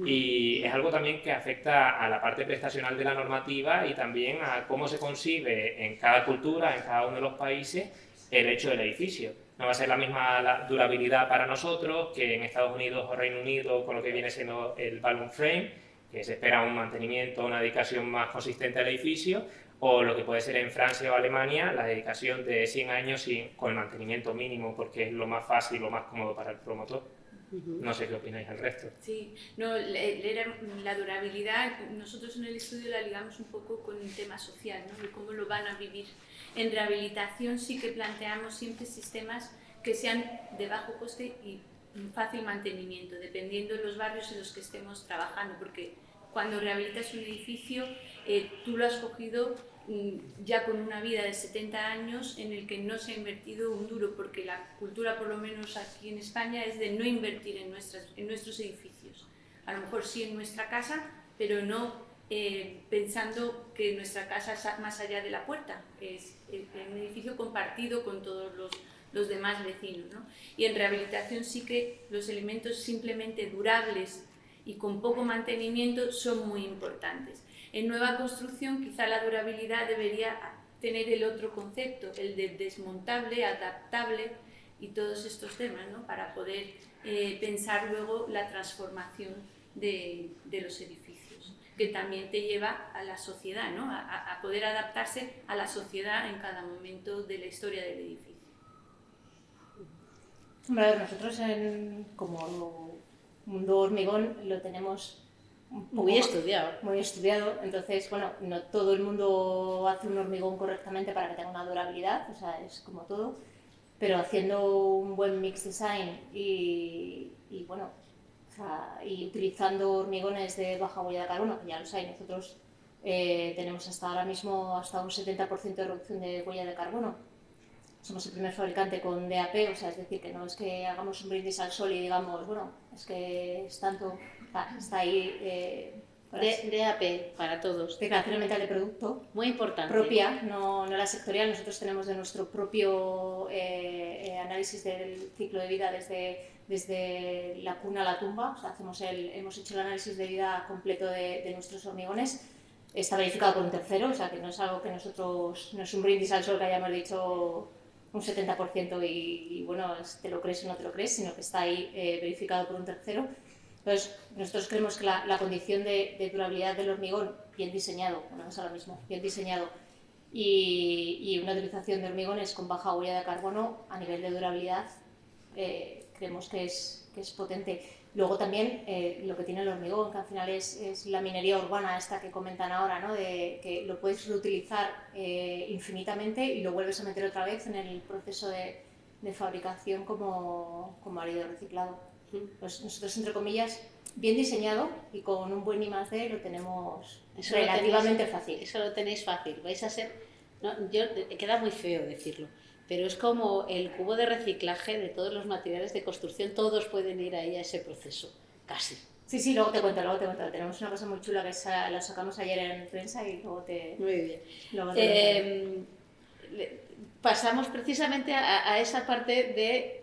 Y es algo también que afecta a la parte prestacional de la normativa y también a cómo se concibe en cada cultura, en cada uno de los países, el hecho del edificio. No va a ser la misma durabilidad para nosotros que en Estados Unidos o Reino Unido con lo que viene siendo el balloon frame, que se espera un mantenimiento, una dedicación más consistente al edificio, o lo que puede ser en Francia o Alemania, la dedicación de 100 años con el mantenimiento mínimo, porque es lo más fácil, lo más cómodo para el promotor. No sé qué opináis al resto. Sí, no, la durabilidad, nosotros en el estudio la ligamos un poco con el tema social, ¿no? De cómo lo van a vivir. En rehabilitación sí que planteamos siempre sistemas que sean de bajo coste y fácil mantenimiento, dependiendo de los barrios en los que estemos trabajando, porque cuando rehabilitas un edificio, tú lo has cogido ya con una vida de 70 años en el que no se ha invertido un duro, porque la cultura, por lo menos aquí en España, es de no invertir en nuestros edificios. A lo mejor sí en nuestra casa, pero no pensando que nuestra casa es más allá de la puerta, es un edificio compartido con todos los demás vecinos, ¿no? Y en rehabilitación sí que los elementos simplemente durables y con poco mantenimiento son muy importantes. En nueva construcción quizá la durabilidad debería tener el otro concepto, el de desmontable, adaptable y todos estos temas, ¿no? Para poder pensar luego la transformación de los edificios, que también te lleva a la sociedad, ¿no? A poder adaptarse a la sociedad en cada momento de la historia del edificio. Bueno, nosotros como mundo hormigón lo tenemos muy estudiado, entonces, bueno, no todo el mundo hace un hormigón correctamente para que tenga una durabilidad, o sea, es como todo. pero haciendo un buen mix design y bueno, o sea, y utilizando hormigones de baja huella de carbono, que ya los hay, nosotros tenemos hasta ahora mismo hasta un 70% de reducción de huella de carbono. Somos el primer fabricante con DAP, o sea, es decir, que no es que hagamos un brindis al sol y digamos, bueno, es que es tanto, está ahí. DAP para todos. Declaración ambiental de producto. Muy importante. Propia, no la sectorial. Nosotros tenemos de nuestro propio análisis del ciclo de vida desde la cuna a la tumba. O sea, hemos hecho el análisis de vida completo de nuestros hormigones. Está verificado por un tercero, o sea, que no es algo que nosotros, no es un brindis al sol que hayamos dicho un 70% y bueno, te lo crees o no te lo crees, sino que está ahí verificado por un tercero. Entonces, nosotros creemos que la condición de durabilidad del hormigón, bien diseñado, bueno, es ahora mismo, bien diseñado, y una utilización de hormigones con baja huella de carbono a nivel de durabilidad, creemos que es potente. Luego también lo que tiene el hormigón, que al final es la minería urbana esta que comentan ahora, ¿no? De que lo puedes reutilizar infinitamente y lo vuelves a meter otra vez en el proceso de fabricación como árido reciclado. Pues nosotros, entre comillas, bien diseñado y con un buen I+D lo tenemos relativamente fácil. Eso lo tenéis fácil. Vais a ser... No, queda muy feo decirlo, pero es como el cubo de reciclaje de todos los materiales de construcción. Todos pueden ir ahí a ese proceso, casi. Sí, luego te cuento. Tenemos una cosa muy chula que la sacamos ayer en prensa y luego te... Muy bien. Pasamos precisamente a esa parte de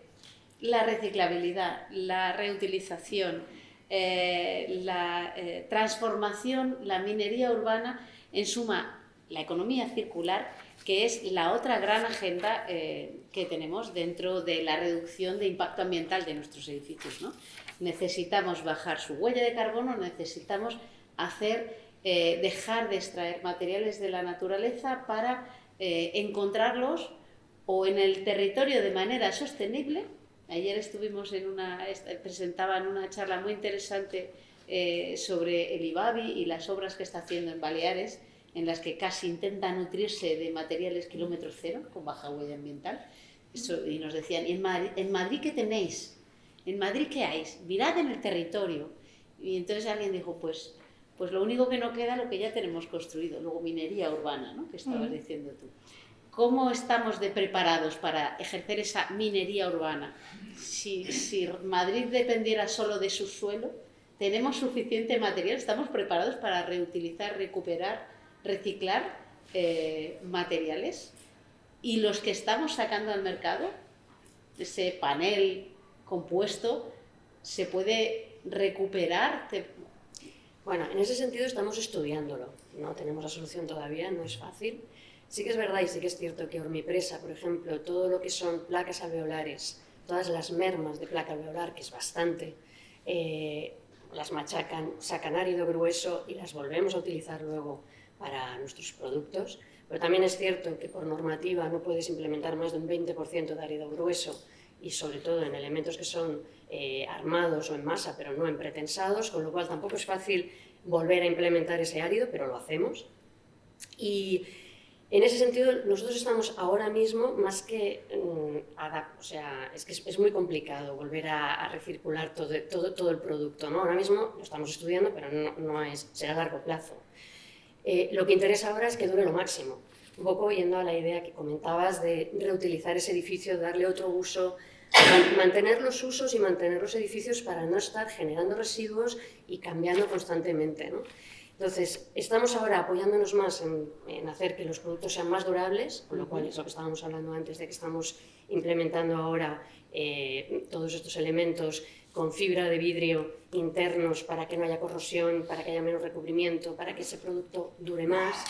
la reciclabilidad, la reutilización, la transformación, la minería urbana, en suma, la economía circular, que es la otra gran agenda que tenemos dentro de la reducción de impacto ambiental de nuestros edificios, ¿no? Necesitamos bajar su huella de carbono, necesitamos dejar de extraer materiales de la naturaleza para encontrarlos o en el territorio de manera sostenible. Ayer presentaban una charla muy interesante sobre el IBABI y las obras que está haciendo en Baleares, en las que casi intenta nutrirse de materiales kilómetro cero, con baja huella ambiental. Y nos decían, ¿y en Madrid qué tenéis? ¿En Madrid qué hay? Mirad en el territorio. Y entonces alguien dijo, pues lo único que no queda es lo que ya tenemos construido. Luego minería urbana, ¿no? Que estabas diciendo tú. ¿Cómo estamos preparados para ejercer esa minería urbana? Si Madrid dependiera solo de su suelo, ¿tenemos suficiente material? ¿Estamos preparados para reutilizar, recuperar, reciclar materiales? ¿Y los que estamos sacando al mercado, ese panel compuesto, se puede recuperar? Bueno, en ese sentido estamos estudiándolo. No tenemos la solución todavía, no es fácil. Sí que es verdad y sí que es cierto que Hormipresa, por ejemplo, todo lo que son placas alveolares, todas las mermas de placa alveolar, que es bastante, las machacan, sacan árido grueso y las volvemos a utilizar luego para nuestros productos. Pero también es cierto que por normativa no puedes implementar más de un 20% de árido grueso y sobre todo en elementos que son armados o en masa, pero no en pretensados, con lo cual tampoco es fácil volver a implementar ese árido, pero lo hacemos. Y en ese sentido, nosotros estamos ahora mismo más que o sea, es que es muy complicado volver a recircular todo el producto, ¿no? Ahora mismo lo estamos estudiando, pero será a largo plazo. Lo que interesa ahora es que dure lo máximo. Un poco yendo a la idea que comentabas de reutilizar ese edificio, darle otro uso, mantener los usos y mantener los edificios para no estar generando residuos y cambiando constantemente, ¿no? Entonces, estamos ahora apoyándonos más en hacer que los productos sean más durables, con lo cual es lo que estábamos hablando antes de que estamos implementando ahora todos estos elementos con fibra de vidrio internos para que no haya corrosión, para que haya menos recubrimiento, para que ese producto dure más.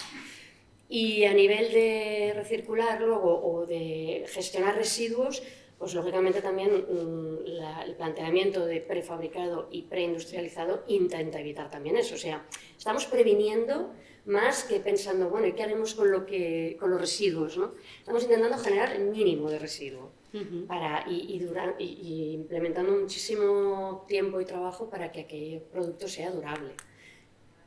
Y a nivel de recircular luego o de gestionar residuos, pues lógicamente también el planteamiento de prefabricado y preindustrializado intenta evitar también eso. O sea, estamos previniendo más que pensando, bueno, ¿y qué haremos con los residuos, ¿no? Estamos intentando generar el mínimo de residuo y implementando muchísimo tiempo y trabajo para que aquel producto sea durable.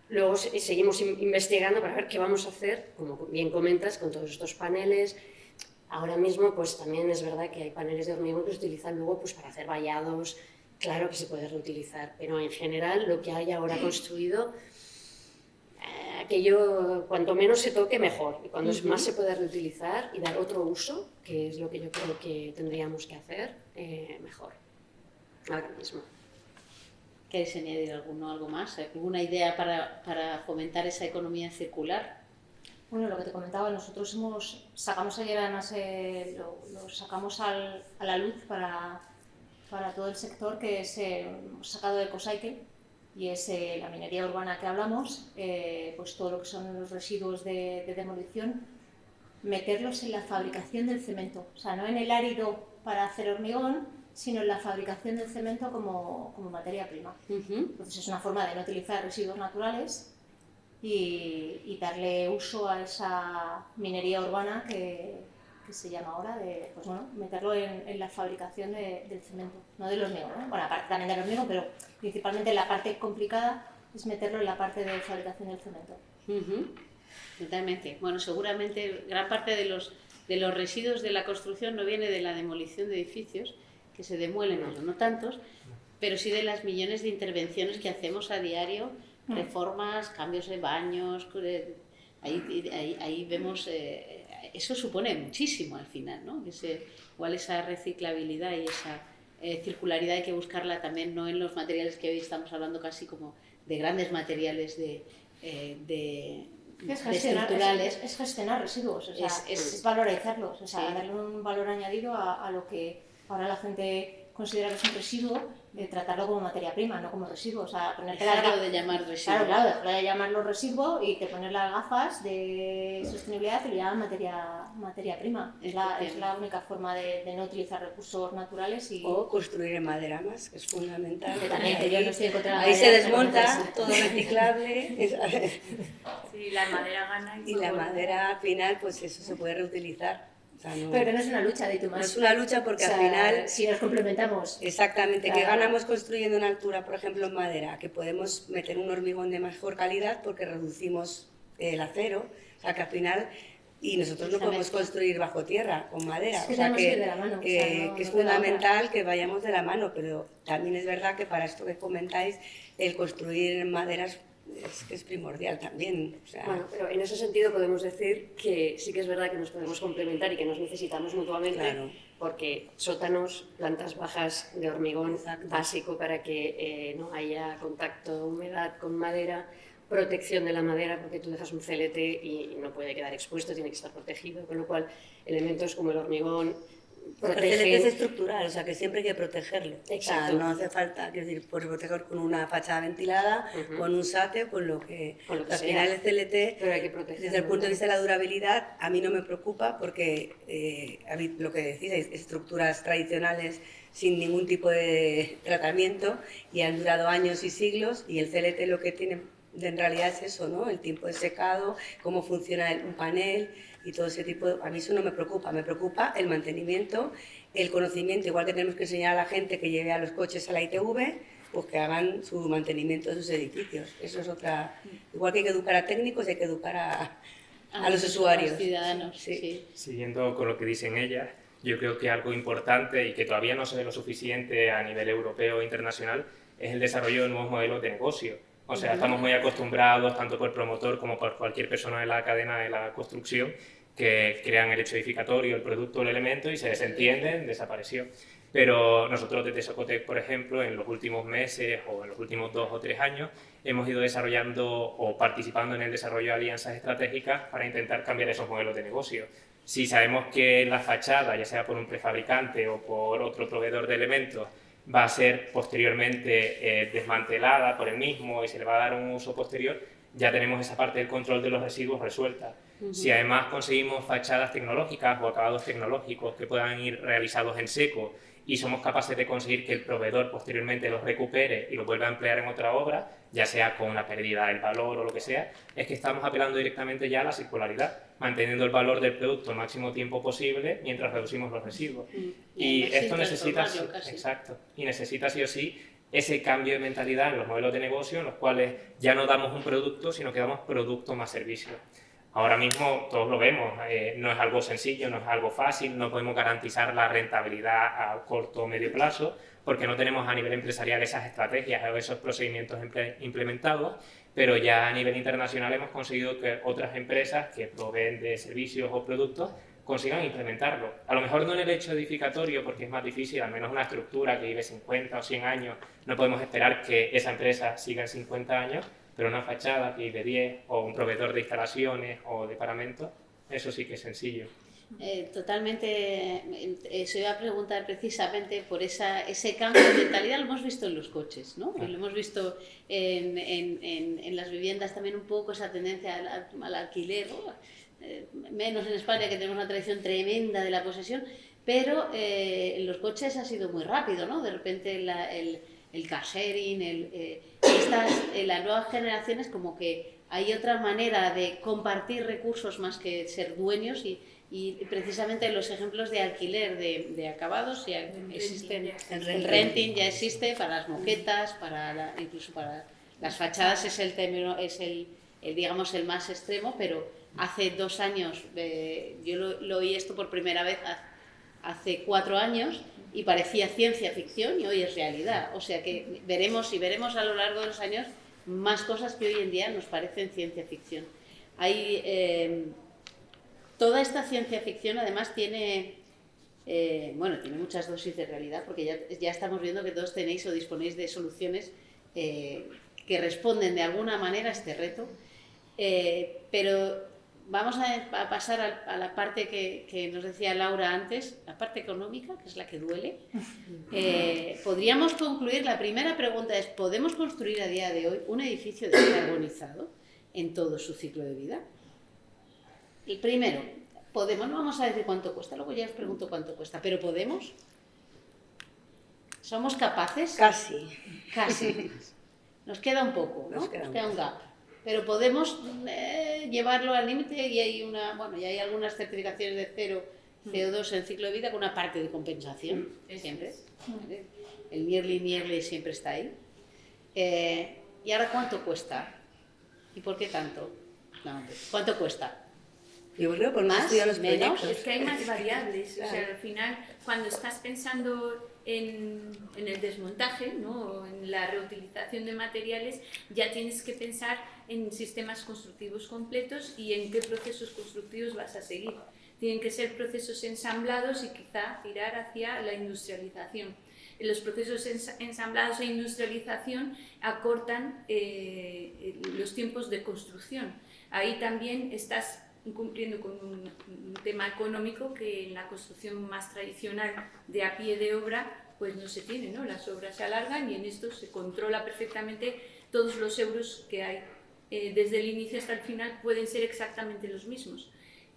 Luego seguimos investigando para ver qué vamos a hacer, como bien comentas, con todos estos paneles. Ahora mismo pues también es verdad que hay paneles de hormigón que se utilizan luego pues para hacer vallados, claro que se puede reutilizar, pero en general lo que hay ahora construido, aquello cuanto menos se toque mejor, y cuando más se puede reutilizar y dar otro uso, que es lo que yo creo que tendríamos que hacer, mejor, ahora mismo. ¿Queréis añadir algo más? ¿Alguna idea para fomentar esa economía circular? Bueno, lo que te comentaba, nosotros sacamos ayer, además lo sacamos a la luz para todo el sector, que es hemos sacado de EcoCycle, y es la minería urbana que hablamos, pues todo lo que son los residuos de demolición, meterlos en la fabricación del cemento, o sea, no en el árido para hacer hormigón, sino en la fabricación del cemento como materia prima. Entonces es una forma de no utilizar residuos naturales y darle uso a esa minería urbana que se llama ahora, pues bueno, meterlo en la fabricación del cemento, no del hormigón, ¿no? Bueno, aparte también del hormigón, pero principalmente la parte complicada es meterlo en la parte de fabricación del cemento. Totalmente. Bueno, seguramente gran parte de los residuos de la construcción no viene de la demolición de edificios, que se demuelen, no tantos, pero sí de las millones de intervenciones que hacemos a diario, reformas, cambios de baños, ahí vemos, eso supone muchísimo al final, ¿no? Igual esa reciclabilidad y esa circularidad hay que buscarla también, no en los materiales que hoy estamos hablando casi como de grandes materiales estructurales. Es gestionar residuos, o sea, es valorizarlos, o sea, darle un valor añadido a lo que ahora la gente considera que es un residuo, tratarlo como materia prima, no como residuo. O sea, ponerte dejarlo de llamar residuo. Claro, dejarlo de llamarlo residuo y te pones las gafas de sostenibilidad y lo llaman materia prima. Es la única forma de no utilizar recursos naturales. O construir en madera más, que es fundamental. Yo no estoy en contra de la ahí madera, se desmonta, todo reciclable. Sí, la madera gana. Y la madera al final, pues eso se puede reutilizar. O sea, pero que no es una lucha de tú más. No es una lucha porque al final... Si nos complementamos... Exactamente, que ganamos construyendo en altura, por ejemplo en madera, que podemos meter un hormigón de mejor calidad porque reducimos el acero, o sea que al final... Y nosotros no podemos construir bajo tierra con madera, o sea que, de la mano, que es fundamental que vayamos de la mano, pero también es verdad que para esto que comentáis, el construir en maderas es primordial también. O sea... Bueno, pero en ese sentido podemos decir que sí que es verdad que nos podemos complementar y que nos necesitamos mutuamente, claro. Porque sótanos, plantas bajas de hormigón básico para que no haya contacto, humedad con madera, protección de la madera, porque tú dejas un celete y no puede quedar expuesto, tiene que estar protegido, con lo cual elementos como el hormigón protegen... El celete es estructural, o sea que siempre hay que protegerlo. Exacto. O sea, no hace falta, quiero decir, pues proteger con una fachada ventilada, con un sate, con lo que al final el celete, pero hay que protegerlo, desde el punto de vista de la durabilidad, a mí no me preocupa porque lo que decís, hay estructuras tradicionales sin ningún tipo de tratamiento y han durado años y siglos, y el celete lo que tiene en realidad es eso, ¿no? El tiempo de secado, cómo funciona un panel y todo ese tipo a mí eso no me preocupa el mantenimiento, el conocimiento, igual que tenemos que enseñar a la gente que lleve a los coches a la ITV, pues que hagan su mantenimiento de sus edificios. Eso es otra... Igual que hay que educar a técnicos, hay que educar a los usuarios. A los ciudadanos, sí. Siguiendo con lo que dicen ellas, yo creo que algo importante y que todavía no se ve lo suficiente a nivel europeo e internacional es el desarrollo de nuevos modelos de negocio. O sea, estamos muy acostumbrados, tanto por el promotor como por cualquier persona de la cadena de la construcción, que crean el hecho edificatorio, el producto, el elemento y se desentienden, desapareció. Pero nosotros desde Socotec, por ejemplo, en los últimos meses o en los últimos 2 o 3 años, hemos ido desarrollando o participando en el desarrollo de alianzas estratégicas para intentar cambiar esos modelos de negocio. Si sabemos que la fachada, ya sea por un prefabricante o por otro proveedor de elementos, va a ser posteriormente desmantelada por el mismo y se le va a dar un uso posterior, ya tenemos esa parte del control de los residuos resuelta. Si además conseguimos fachadas tecnológicas o acabados tecnológicos que puedan ir realizados en seco y somos capaces de conseguir que el proveedor posteriormente los recupere y los vuelva a emplear en otra obra, ya sea con una pérdida del valor o lo que sea, es que estamos apelando directamente ya a la circularidad, manteniendo el valor del producto el máximo tiempo posible mientras reducimos los residuos. Y esto necesita, exacto, y necesita sí o sí ese cambio de mentalidad en los modelos de negocio en los cuales ya no damos un producto, sino que damos producto más servicio. Ahora mismo todos lo vemos, no es algo sencillo, no es algo fácil, no podemos garantizar la rentabilidad a corto o medio plazo porque no tenemos a nivel empresarial esas estrategias o esos procedimientos implementados, pero ya a nivel internacional hemos conseguido que otras empresas que proveen de servicios o productos consigan implementarlo. A lo mejor no en el hecho edificatorio porque es más difícil, al menos una estructura que vive 50 o 100 años, no podemos esperar que esa empresa siga en 50 años, pero una fachada que vive 10 o un proveedor de instalaciones o de paramentos, eso sí que es sencillo. Totalmente, se iba a preguntar precisamente por ese cambio de mentalidad, lo hemos visto en los coches, ¿no? Y lo hemos visto en las viviendas también un poco, esa tendencia al alquiler, ¿no? Menos en España, que tenemos una tradición tremenda de la posesión, pero en los coches ha sido muy rápido, ¿no? De repente el car sharing, las nuevas generaciones, como que hay otra manera de compartir recursos más que ser dueños y precisamente los ejemplos de alquiler de acabados ya existen. El renting ya existe para las moquetas, incluso para las fachadas es el término, digamos el más extremo, pero hace 2 años, yo lo oí esto por primera vez hace 4 años y parecía ciencia ficción y hoy es realidad. O sea que veremos a lo largo de los años más cosas que hoy en día nos parecen ciencia ficción. Toda esta ciencia ficción además tiene muchas dosis de realidad porque ya estamos viendo que todos tenéis o disponéis de soluciones que responden de alguna manera a este reto. Pero vamos a pasar a la parte que nos decía Laura antes, la parte económica, que es la que duele. Podríamos concluir, la primera pregunta es, ¿podemos construir a día de hoy un edificio descarbonizado en todo su ciclo de vida? El primero, ¿podemos? No vamos a decir cuánto cuesta, luego ya os pregunto cuánto cuesta, pero ¿podemos? ¿Somos capaces? Casi. Nos queda un poco, ¿no? Nos queda un gap. Pero podemos llevarlo al límite y hay algunas certificaciones de cero CO2 en ciclo de vida con una parte de compensación, siempre. El nearly siempre está ahí. ¿Y ahora cuánto cuesta? ¿Y por qué tanto? No, ¿cuánto cuesta? Yo creo por más los menos. Es que hay más variables. Claro. O sea, al final, cuando estás pensando en el desmontaje, ¿no? En la reutilización de materiales, ya tienes que pensar en sistemas constructivos completos y en qué procesos constructivos vas a seguir. Tienen que ser procesos ensamblados y quizá tirar hacia la industrialización. Los procesos ensamblados e industrialización acortan los tiempos de construcción. Ahí también estás cumpliendo con un tema económico que en la construcción más tradicional de a pie de obra pues no se tiene, ¿no? Las obras se alargan y en esto se controla perfectamente todos los euros que hay desde el inicio hasta el final pueden ser exactamente los mismos.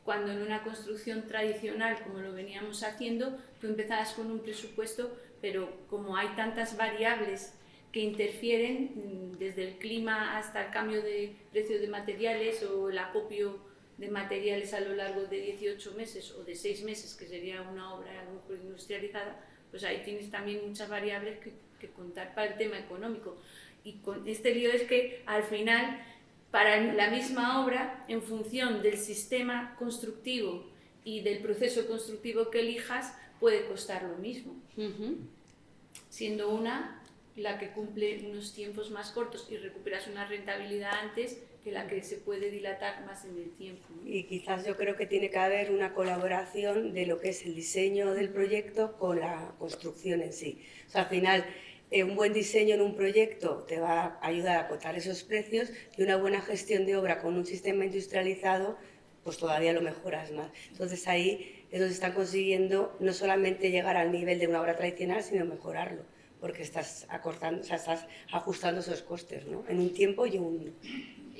Cuando en una construcción tradicional, como lo veníamos haciendo, tú empezabas con un presupuesto, pero como hay tantas variables que interfieren, desde el clima hasta el cambio de precio de materiales o el acopio de materiales a lo largo de 18 meses o de 6 meses, que sería una obra a lo mejor industrializada, pues ahí tienes también muchas variables que contar para el tema económico. Y con este lío es que al final, para la misma obra, en función del sistema constructivo y del proceso constructivo que elijas, puede costar lo mismo. Siendo una la que cumple unos tiempos más cortos y recuperas una rentabilidad antes que la que se puede dilatar más en el tiempo, ¿no? Y quizás yo creo que tiene que haber una colaboración de lo que es el diseño del proyecto con la construcción en sí. O sea, al final, un buen diseño en un proyecto te va a ayudar a acotar esos precios y una buena gestión de obra con un sistema industrializado, pues todavía lo mejoras más. Entonces ahí es donde están consiguiendo no solamente llegar al nivel de una obra tradicional, sino mejorarlo, porque estás acortando, o sea, estás ajustando esos costes, ¿no? En un tiempo y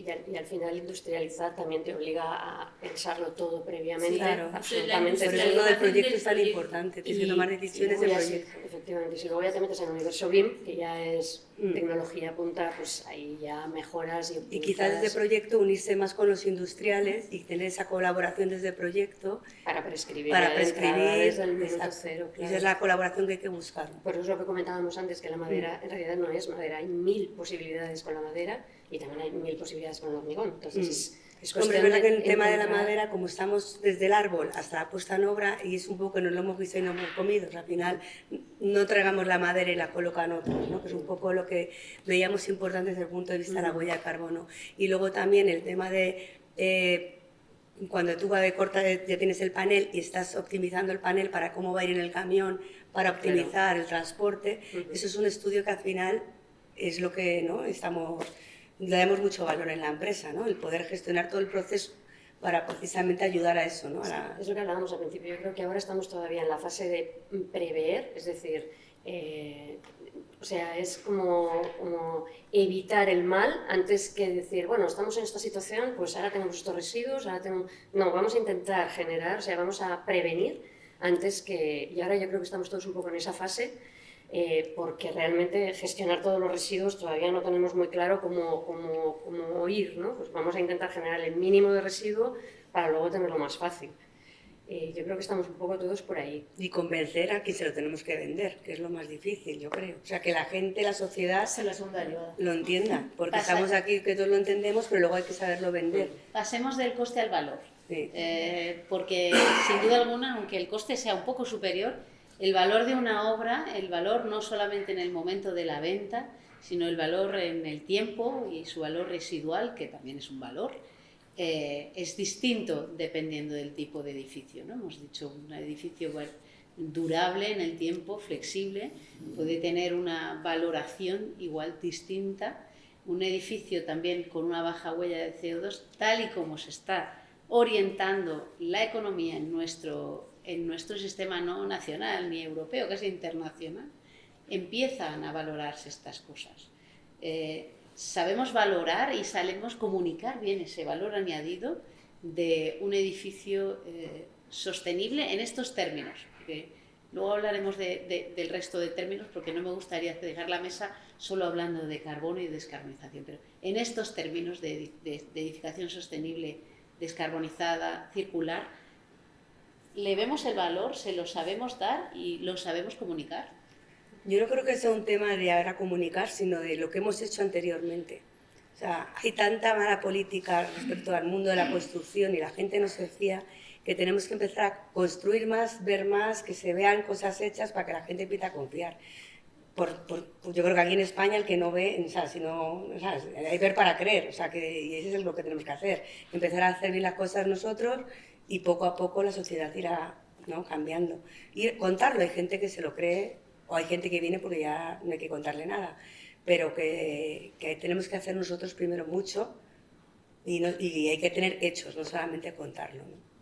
al final industrializar también te obliga a pensarlo todo previamente. Sí, claro, absolutamente. Por eso lo del proyecto es tan importante, tienes que tomar decisiones de proyecto. Efectivamente, si luego ya te metes en el universo BIM, que ya es tecnología punta, pues ahí ya mejoras y optimizas. Y quizás desde proyecto unirse más con los industriales y tener esa colaboración desde proyecto para prescribir desde el minuto cero. Claro. Esa es la colaboración que hay que buscar. Por eso es lo que comentábamos antes, que la madera en realidad no es madera, hay 1000 posibilidades con la madera y también hay 1000 posibilidades con el hormigón. Entonces Es Hombre, es cuestión verdad que de el tema de la encontrar- madera, como estamos desde el árbol hasta la puesta en obra, y es un poco que no lo hemos visto y no hemos comido, o sea, al final no tragamos la madera y la colocan otros, ¿no? Que es un poco lo que veíamos importante desde el punto de vista de la huella de carbono. Y luego también el tema de cuando tú cortas, ya tienes el panel y estás optimizando el panel para cómo va a ir en el camión, para optimizar el transporte, eso es un estudio que al final es lo que, ¿no?, le damos mucho valor en la empresa, ¿no? El poder gestionar todo el proceso para precisamente ayudar a eso, ¿no? Es lo que hablábamos al principio. Yo creo que ahora estamos todavía en la fase de prever, es decir, o sea, es como evitar el mal antes que decir, bueno, estamos en esta situación, pues ahora tenemos estos residuos, No, vamos a intentar generar, o sea, vamos a prevenir antes que... Y ahora yo creo que estamos todos un poco en esa fase, porque realmente gestionar todos los residuos todavía no tenemos muy claro cómo ir, ¿no? Pues vamos a intentar generar el mínimo de residuo para luego tenerlo más fácil. Yo creo que estamos un poco todos por ahí. Y convencer a quien se lo tenemos que vender, que es lo más difícil, yo creo. O sea, que la gente, la sociedad Es la segunda ayuda. lo entienda, porque Pasa- estamos aquí que todos lo entendemos, pero luego hay que saberlo vender. Pasemos del coste al valor. Sí. Porque sin duda alguna, aunque el coste sea un poco superior, el valor de una obra, el valor no solamente en el momento de la venta, sino el valor en el tiempo y su valor residual, que también es un valor, es distinto dependiendo del tipo de edificio, ¿no? Hemos dicho un edificio durable en el tiempo, flexible, puede tener una valoración igual distinta. Un edificio también con una baja huella de CO2, tal y como se está orientando la economía en nuestro sistema no nacional ni europeo, que es internacional, empiezan a valorarse estas cosas. Sabemos valorar y sabemos comunicar bien ese valor añadido de un edificio sostenible en estos términos. Porque luego hablaremos del resto de términos, porque no me gustaría dejar la mesa solo hablando de carbono y descarbonización, pero en estos términos de edificación sostenible, descarbonizada, circular, le vemos el valor, se lo sabemos dar y lo sabemos comunicar. Yo no creo que sea un tema de ahora comunicar, sino de lo que hemos hecho anteriormente. O sea, hay tanta mala política respecto al mundo de la construcción y la gente no se fía, que tenemos que empezar a construir más, ver más, que se vean cosas hechas para que la gente empiece a confiar. Yo creo que aquí en España el que no ve, o sea, hay ver para creer, o sea, y eso es lo que tenemos que hacer, empezar a hacer bien las cosas nosotros y poco a poco la sociedad irá, ¿no?, cambiando. Y contarlo, hay gente que se lo cree o hay gente que viene porque ya no hay que contarle nada, pero que tenemos que hacer nosotros primero mucho y hay que tener hechos, no solamente contarlo, ¿no?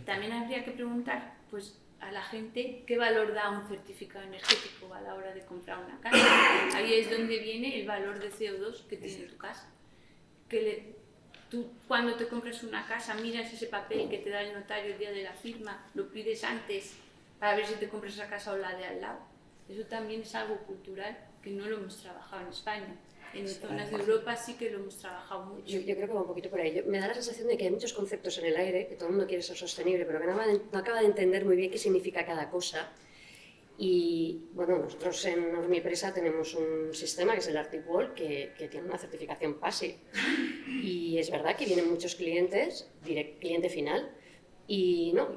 También habría que preguntar, pues, a la gente qué valor da un certificado energético a la hora de comprar una casa. Ahí es donde viene el valor de CO2 que tiene tu casa. Tú cuando te compras una casa miras ese papel que te da el notario el día de la firma, lo pides antes para ver si te compras esa casa o la de al lado. Eso también es algo cultural que no lo hemos trabajado en España. En zonas de Europa sí que lo hemos trabajado mucho. Yo creo que va un poquito por ahí. Me da la sensación de que hay muchos conceptos en el aire, que todo el mundo quiere ser sostenible, pero que no acaba de entender muy bien qué significa cada cosa. Y bueno, nosotros en Hormipresa tenemos un sistema que es el Arctic Wall, que tiene una certificación PASI. Y es verdad que vienen muchos clientes, cliente final, y no,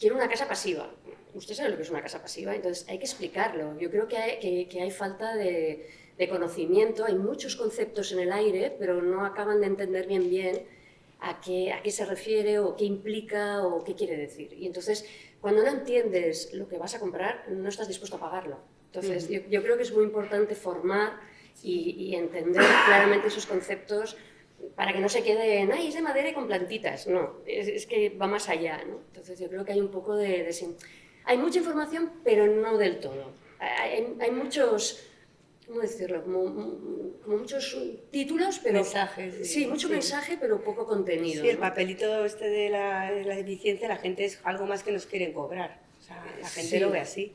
quiero una casa pasiva. Usted sabe lo que es una casa pasiva, entonces hay que explicarlo. Yo creo que hay falta de conocimiento, hay muchos conceptos en el aire, pero no acaban de entender bien a qué se refiere o qué implica o qué quiere decir. Y entonces, cuando no entiendes lo que vas a comprar, no estás dispuesto a pagarlo. Entonces, yo creo que es muy importante formar y entender claramente esos conceptos para que no se quede en, es de madera y con plantitas. No, es que va más allá, ¿no? Entonces, yo creo que hay un poco hay mucha información, pero no del todo. Hay muchos... ¿Cómo decirlo? Como muchos títulos, pero... Mensajes. Sí, mucho mensaje, pero poco contenido. Sí, el papelito este de la eficiencia, la gente es algo más que nos quieren cobrar. O sea, la gente lo ve así.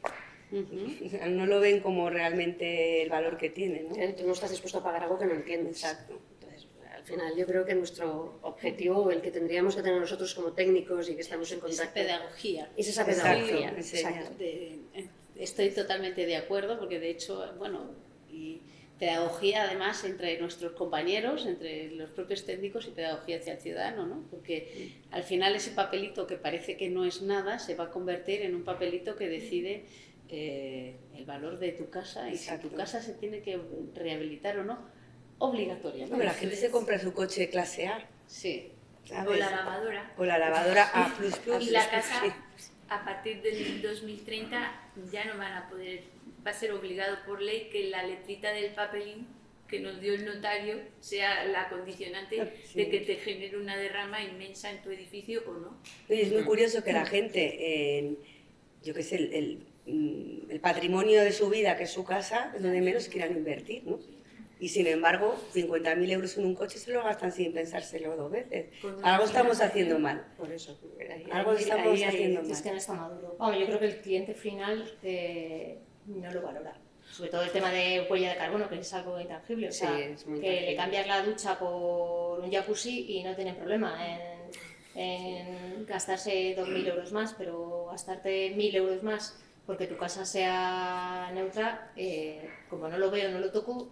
O sea, no lo ven como realmente el valor que tiene, ¿no? Tú no estás dispuesto a pagar algo que no entiendes. Exacto. Entonces, al final yo creo que nuestro objetivo, el que tendríamos que tener nosotros como técnicos y que estamos en Esa contacto... pedagogía. Es esa Exacto, pedagogía. enseñar. Exacto. Estoy totalmente de acuerdo, porque de hecho, bueno, y pedagogía además entre nuestros compañeros, entre los propios técnicos y pedagogía hacia el ciudadano, ¿no? Porque al final ese papelito que parece que no es nada se va a convertir en un papelito que decide el valor de tu casa y Exacto. si tu casa se tiene que rehabilitar o no, obligatoriamente. Bueno, la gente se compra su coche clase A, Sí. ¿sabes? O la lavadora. O la lavadora A++. Y la casa, sí. a partir del 2030, ya no van a poder, va a ser obligado por ley que la letrita del papelín que nos dio el notario sea la condicionante Sí. de que te genere una derrama inmensa en tu edificio o no. Oye, es muy curioso que la gente, yo qué sé, el patrimonio de su vida, que es su casa, es donde menos quieran invertir, ¿no? Y sin embargo, 50.000 euros en un coche se lo gastan sin pensárselo 2 veces. Algo estamos haciendo mal. Por eso. Algo estamos haciendo Es mal. que no está maduro. Vamos, yo creo que el cliente final no lo valora. Sobre todo el tema de huella de carbono, que es algo intangible. O sea, Sí, es muy que intangible. le cambias la ducha por un jacuzzi y no tienen problema en gastarse 2.000 euros más, pero gastarte 1.000 euros más porque tu casa sea neutra, como no lo veo, no lo toco,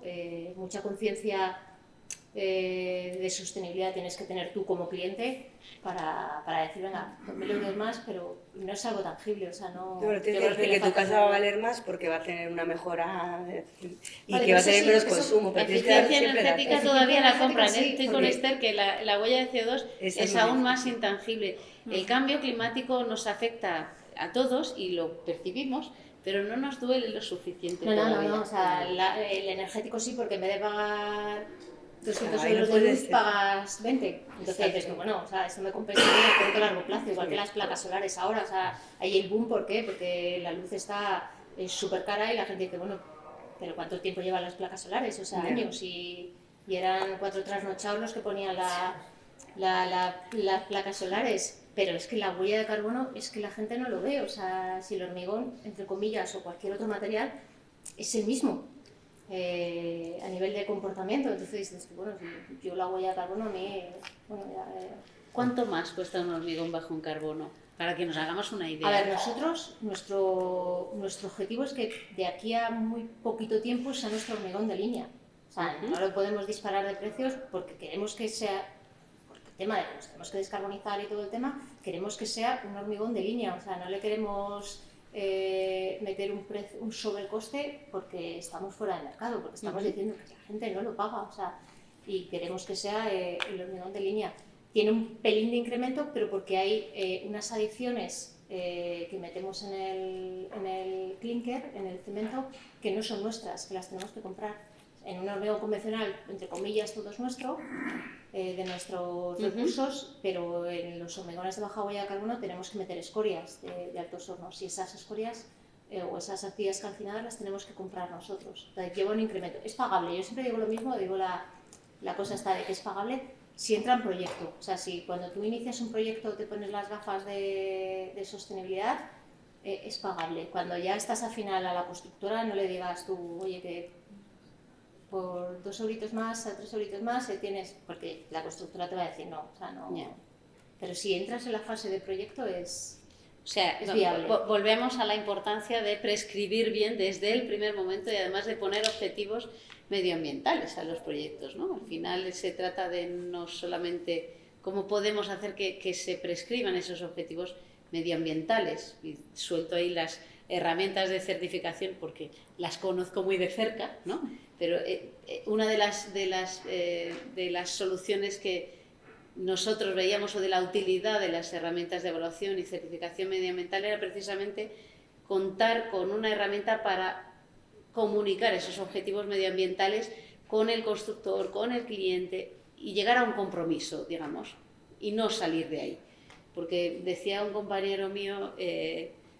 mucha conciencia de sostenibilidad tienes que tener tú como cliente para decir, venga, 2.000 euros más, pero no es algo tangible, o sea, no... No, pero yo tienes creo que decir que tu le falta- casa va a valer más porque va a tener una mejora y Vale, que va a eso tener sí, menos eso- consumo. Pero tienes que dar Eficiencia siempre energética datos. todavía la Eficiencia compran, energética, sí, estoy con porque- Esther, que la huella de CO2 Esa es es muy aún difícil. más intangible. El cambio climático nos afecta a todos y lo percibimos, pero no nos duele lo suficiente No, todavía. o sea, el energético sí, porque en vez de pagar 200 Ahí no euros de puede luz, ser. pagas 20. Entonces Exacto. dices, bueno, o sea, esto me compensa a corto y largo plazo, igual que las placas solares ahora, o sea, hay el boom, ¿por qué? Porque la luz está súper cara y la gente dice, bueno, pero ¿cuánto tiempo llevan las placas solares? O sea, Ya. años, y eran 4 trasnochados los que ponían las placas solares. Pero es que la huella de carbono es que la gente no lo ve, o sea, si el hormigón, entre comillas, o cualquier otro material, es el mismo a nivel de comportamiento. Entonces dices, bueno, si yo la huella de carbono a mí, bueno, ya... ¿Cuánto más cuesta un hormigón bajo en carbono? Para que nos hagamos una idea. A ver, nosotros, nuestro objetivo es que de aquí a muy poquito tiempo sea nuestro hormigón de línea. O sea, Ujú. no lo podemos disparar de precios porque queremos que sea, porque el tema de que nos tenemos que descarbonizar y todo el tema, queremos que sea un hormigón de línea. O sea, no le queremos meter un sobrecoste porque estamos fuera de mercado, porque estamos diciendo que la gente no lo paga. O sea, y queremos que sea el hormigón de línea. Tiene un pelín de incremento, pero porque hay unas adiciones que metemos en el clinker, en el cemento, que no son nuestras, que las tenemos que comprar. En un hormigón convencional, entre comillas, todo es nuestro, de nuestros recursos, pero en los hormigones de baja huella de carbono tenemos que meter escorias de altos hornos, y esas escorias o esas actividades calcinadas las tenemos que comprar nosotros. Entonces lleva un incremento. Es pagable. Yo siempre digo lo mismo, digo la cosa está de que es pagable si entra en proyecto. O sea, si cuando tú inicias un proyecto te pones las gafas de sostenibilidad, es pagable. Cuando ya estás al final a la constructora, no le digas tú, oye, que por 2 euritos más, a 3 euritos más, tienes, porque la constructora te va a decir no, o sea, no. Ya. Pero si entras en la fase de proyecto es... O sea, Es viable. volvemos a la importancia de prescribir bien desde el primer momento y además de poner objetivos medioambientales a los proyectos, ¿no? Al final se trata de no solamente cómo podemos hacer que se prescriban esos objetivos medioambientales, y suelto ahí las herramientas de certificación porque las conozco muy de cerca, ¿no? Pero una de las soluciones que nosotros veíamos, o de la utilidad de las herramientas de evaluación y certificación medioambiental, era precisamente contar con una herramienta para comunicar esos objetivos medioambientales con el constructor, con el cliente, y llegar a un compromiso, digamos, y no salir de ahí. Porque decía un compañero mío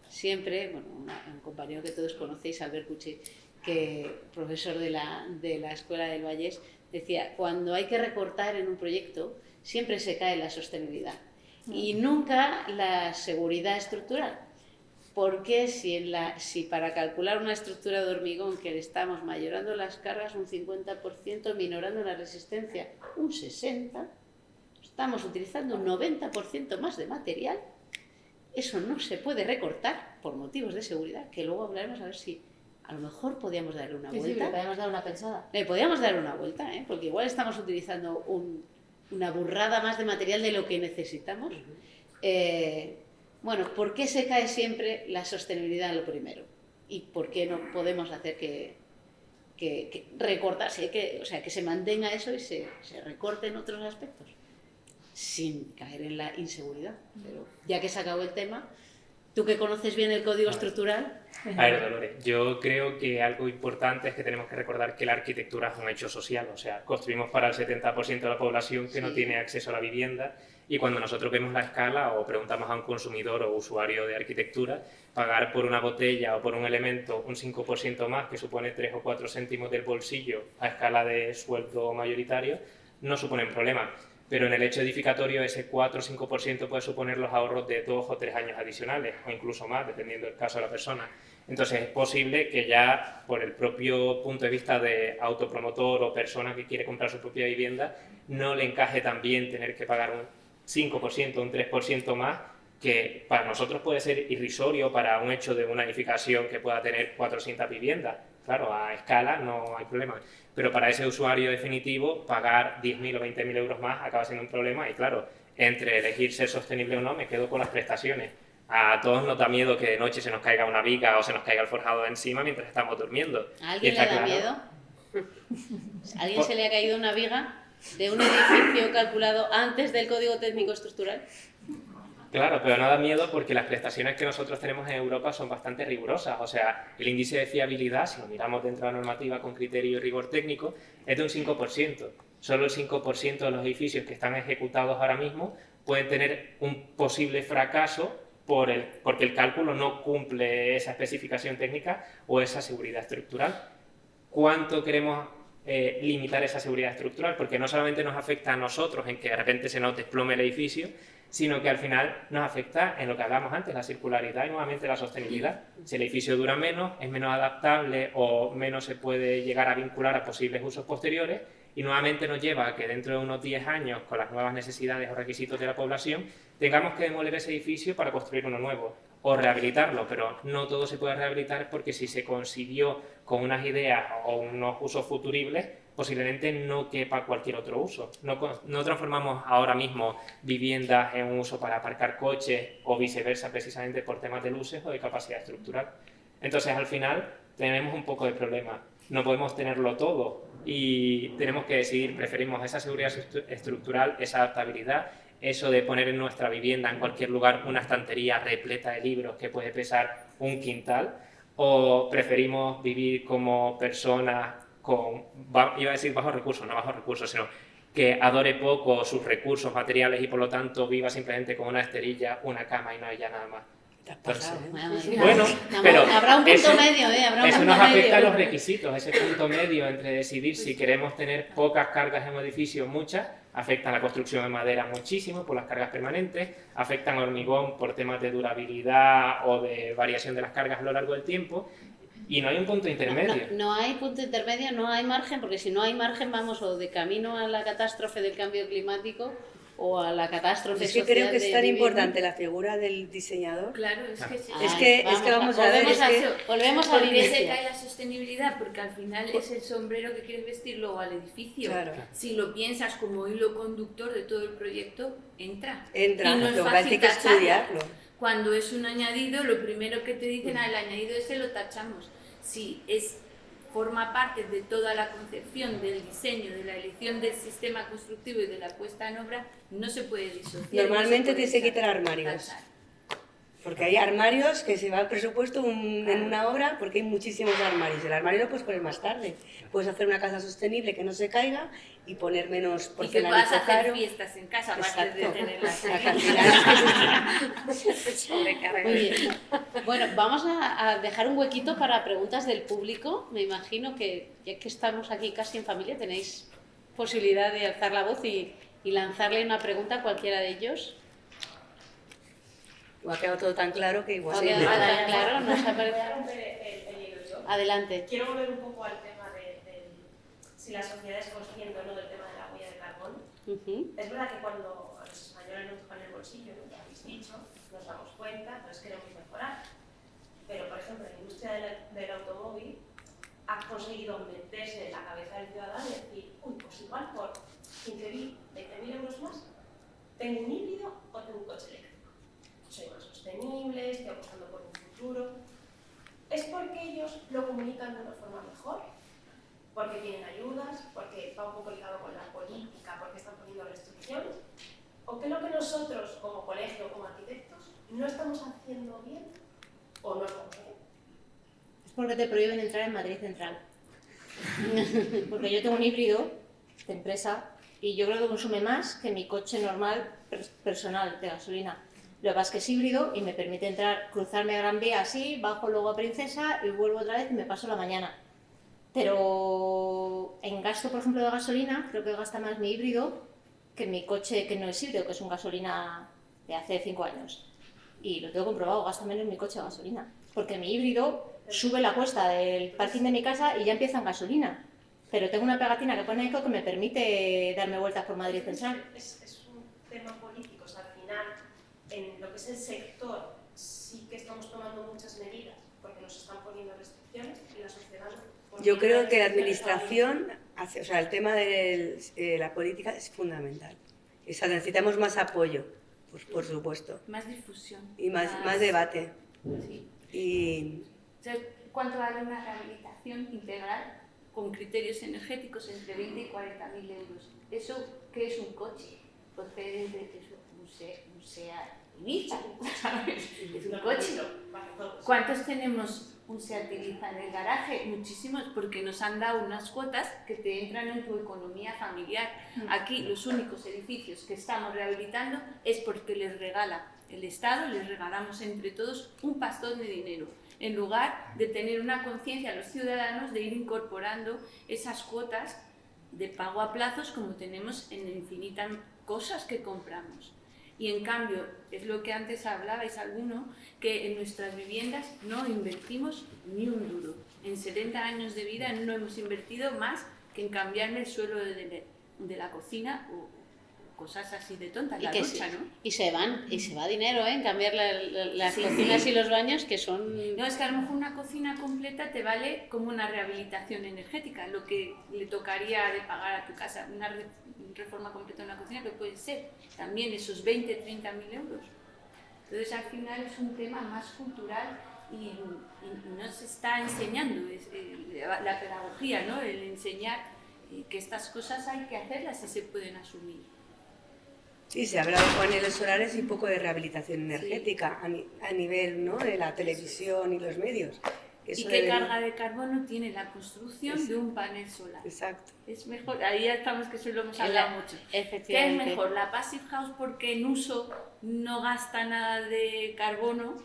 siempre, bueno, un compañero que todos conocéis, Albert Cucci, que profesor de la Escuela del Vallès, decía, cuando hay que recortar en un proyecto, siempre se cae la sostenibilidad y nunca la seguridad estructural. Porque si para calcular una estructura de hormigón que le estamos mayorando las cargas un 50%, minorando la resistencia un 60%, estamos utilizando un 90% más de material, eso no se puede recortar por motivos de seguridad, que luego hablaremos a ver si a lo mejor podíamos darle una Sí, sí, vuelta. le podemos dar una pensada. Le podíamos dar una vuelta, ¿eh? Porque igual estamos utilizando una burrada más de material de lo que necesitamos. Bueno, ¿por qué se cae siempre la sostenibilidad lo primero? ¿Y por qué no podemos hacer que recortarse, o sea, que se mantenga eso y se recorte en otros aspectos? Sin caer en la inseguridad. Pero ya que he sacado el tema, tú que conoces bien el código estructural... A ver, Dolores, yo creo que algo importante es que tenemos que recordar que la arquitectura es un hecho social, o sea, construimos para el 70% de la población que no tiene acceso a la vivienda, y cuando nosotros vemos la escala o preguntamos a un consumidor o usuario de arquitectura, pagar por una botella o por un elemento un 5% más, que supone 3 o 4 céntimos del bolsillo a escala de sueldo mayoritario, no supone un problema. Pero en el hecho edificatorio ese 4 o 5% puede suponer los ahorros de 2 o 3 años adicionales, o incluso más, dependiendo del caso de la persona. Entonces es posible que ya por el propio punto de vista de autopromotor o persona que quiere comprar su propia vivienda, no le encaje tan bien tener que pagar un 5%, un 3% más, que para nosotros puede ser irrisorio para un hecho de una edificación que pueda tener 400 viviendas. Claro, a escala no hay problema. Pero para ese usuario definitivo, pagar 10.000 o 20.000 euros más acaba siendo un problema y claro, entre elegir ser sostenible o no, me quedo con las prestaciones. A todos nos da miedo que de noche se nos caiga una viga o se nos caiga el forjado encima mientras estamos durmiendo. ¿A alguien le da miedo? ¿A alguien se le ha caído una viga de un edificio calculado antes del Código Técnico Estructural? Claro, pero no da miedo porque las prestaciones que nosotros tenemos en Europa son bastante rigurosas. O sea, el índice de fiabilidad, si lo miramos dentro de la normativa con criterio y rigor técnico, es de un 5%. Solo el 5% de los edificios que están ejecutados ahora mismo pueden tener un posible fracaso porque el cálculo no cumple esa especificación técnica o esa seguridad estructural. ¿Cuánto queremos limitar esa seguridad estructural? Porque no solamente nos afecta a nosotros en que de repente se nos desplome el edificio, sino que al final nos afecta en lo que hablamos antes, la circularidad y nuevamente la sostenibilidad. Si el edificio dura menos, es menos adaptable o menos se puede llegar a vincular a posibles usos posteriores y nuevamente nos lleva a que dentro de unos 10 años, con las nuevas necesidades o requisitos de la población, tengamos que demoler ese edificio para construir uno nuevo o rehabilitarlo, pero no todo se puede rehabilitar porque si se concibió con unas ideas o unos usos futuribles, posiblemente no quepa cualquier otro uso. No transformamos ahora mismo viviendas en un uso para aparcar coches o viceversa precisamente por temas de luces o de capacidad estructural. Entonces al final tenemos un poco de problema. No podemos tenerlo todo y tenemos que decidir, preferimos esa seguridad estructural, esa adaptabilidad, eso de poner en nuestra vivienda en cualquier lugar una estantería repleta de libros que puede pesar un quintal, o preferimos vivir como personas con, iba a decir bajos recursos, sino que adore poco sus recursos materiales y por lo tanto viva simplemente con una esterilla, una cama y no haya nada más. Entonces, bueno, pero habrá un punto medio, habrá un eso punto nos afecta a medio. los requisitos, ese punto medio entre decidir si queremos tener pocas cargas en un edificio, muchas, afectan la construcción de madera muchísimo por las cargas permanentes, afectan al hormigón por temas de durabilidad o de variación de las cargas a lo largo del tiempo, y no hay un punto intermedio. No hay punto intermedio, no hay margen, porque si no hay margen vamos o de camino a la catástrofe del cambio climático o a la catástrofe Es que social. creo que es de tan vivir. importante la figura del diseñador. Claro, es que sí. Es que vamos a ver, volvemos al ¿Por qué se inicio. cae la sostenibilidad? Porque al final es el sombrero que quieres vestir luego al edificio. Claro. Si lo piensas como hilo conductor de todo el proyecto, entra. Entra, Y no es lo que fácil hay que tacharlo. estudiarlo. Cuando es un añadido, lo primero que te dicen, el añadido ese lo tachamos. Si forma parte de toda la concepción del diseño, de la elección del sistema constructivo y de la puesta en obra, no se puede disociar. Normalmente no se puede tienes que quitar armarios. tachar. Porque hay armarios que se va al presupuesto en una obra porque hay muchísimos armarios. El armario lo puedes poner más tarde. Puedes hacer una casa sostenible que no se caiga y poner menos Y que porcelanato puedas hacer caro. fiestas en casa, aparte de Exacto. tenerlas Al ahí. final- Muy bien. Bueno, vamos a dejar un huequito para preguntas del público. Me imagino que ya que estamos aquí casi en familia, tenéis posibilidad de alzar la voz y lanzarle una pregunta a cualquiera de ellos. Ha quedado todo tan claro que igual. Ok, claro, nos ha parecido. Yo Adelante. quiero volver un poco al tema de si la sociedad es consciente o no del tema de la huella de carbón. Ujú. Es verdad que cuando a los españoles nos tocan el bolsillo, como habéis dicho, nos damos cuenta, entonces queremos mejorar. Pero, por ejemplo, la industria del automóvil conseguido meterse en la cabeza del ciudadano y decir, uy, pues igual por 15.000, 20.000 euros más, tengo un híbrido o tengo un coche eléctrico. Soy más sostenible, estoy apostando por un futuro. ¿Es porque ellos lo comunican de una forma mejor? ¿Porque tienen ayudas? ¿Porque va un poco ligado con la política? ¿Porque están poniendo restricciones? ¿O qué es lo que nosotros, como colegio, como arquitectos, no estamos haciendo bien o no estamos haciendo? Es porque te prohíben entrar en Madrid Central. Porque yo tengo un híbrido de empresa y yo creo que consume más que mi coche normal personal de gasolina. Lo que pasa es que es híbrido y me permite entrar, cruzarme a Gran Vía así, bajo luego a Princesa y vuelvo otra vez y me paso la mañana. Pero en gasto, por ejemplo, de gasolina, creo que gasta más mi híbrido que mi coche que no es híbrido, que es un gasolina de hace 5 años. Y lo tengo comprobado, gasta menos mi coche de gasolina. Porque mi híbrido sube la cuesta del parking de mi casa y ya empieza en gasolina. Pero tengo una pegatina que pone Eco que me permite darme vueltas por Madrid Central. Es un tema político, o sea, al final, en lo que es el sector, sí que estamos tomando muchas medidas, porque nos están poniendo restricciones y la sociedad no. Yo creo que la administración, o sea, el tema de la política es fundamental. O sea, necesitamos más apoyo, pues, por supuesto, Más difusión. y más debate. Sí. Y Entonces, ¿cuánto vale una rehabilitación integral con criterios energéticos entre 20 y 40.000 euros? ¿Eso qué es un coche? Procede de eso, un SEAT Ibiza, ¿sabes? Es un coche. ¿Cuántos tenemos un SEAT Ibiza en el garaje? Muchísimos, porque nos han dado unas cuotas que te entran en tu economía familiar. Aquí los únicos edificios que estamos rehabilitando es porque les regala el Estado, les regalamos entre todos un pastón de dinero, en lugar de tener una conciencia a los ciudadanos de ir incorporando esas cuotas de pago a plazos como tenemos en infinitas cosas que compramos. Y en cambio, es lo que antes hablabais alguno, que en nuestras viviendas no invertimos ni un duro. En 70 años de vida no hemos invertido más que en cambiarme el suelo de la cocina o cosas así de tontas, la ducha, ¿no? Y se va dinero en cambiar las cocinas y los baños, que son... No, es que a lo mejor una cocina completa te vale como una rehabilitación energética, lo que le tocaría de pagar a tu casa, una reforma completa de una cocina, que puede ser también esos 20, 30.000 euros. Entonces al final es un tema más cultural y no se está enseñando la pedagogía, ¿no? El enseñar que estas cosas hay que hacerlas y se pueden asumir. sí, se habla de paneles solares y poco de rehabilitación energética a nivel, ¿no?, de la televisión y los medios. ¿Y qué carga de carbono tiene la construcción de un panel solar? Exacto. Es mejor, ahí ya estamos, que eso lo hemos hablado mucho. ¿Qué es mejor? La Passive House porque en uso no gasta nada de carbono,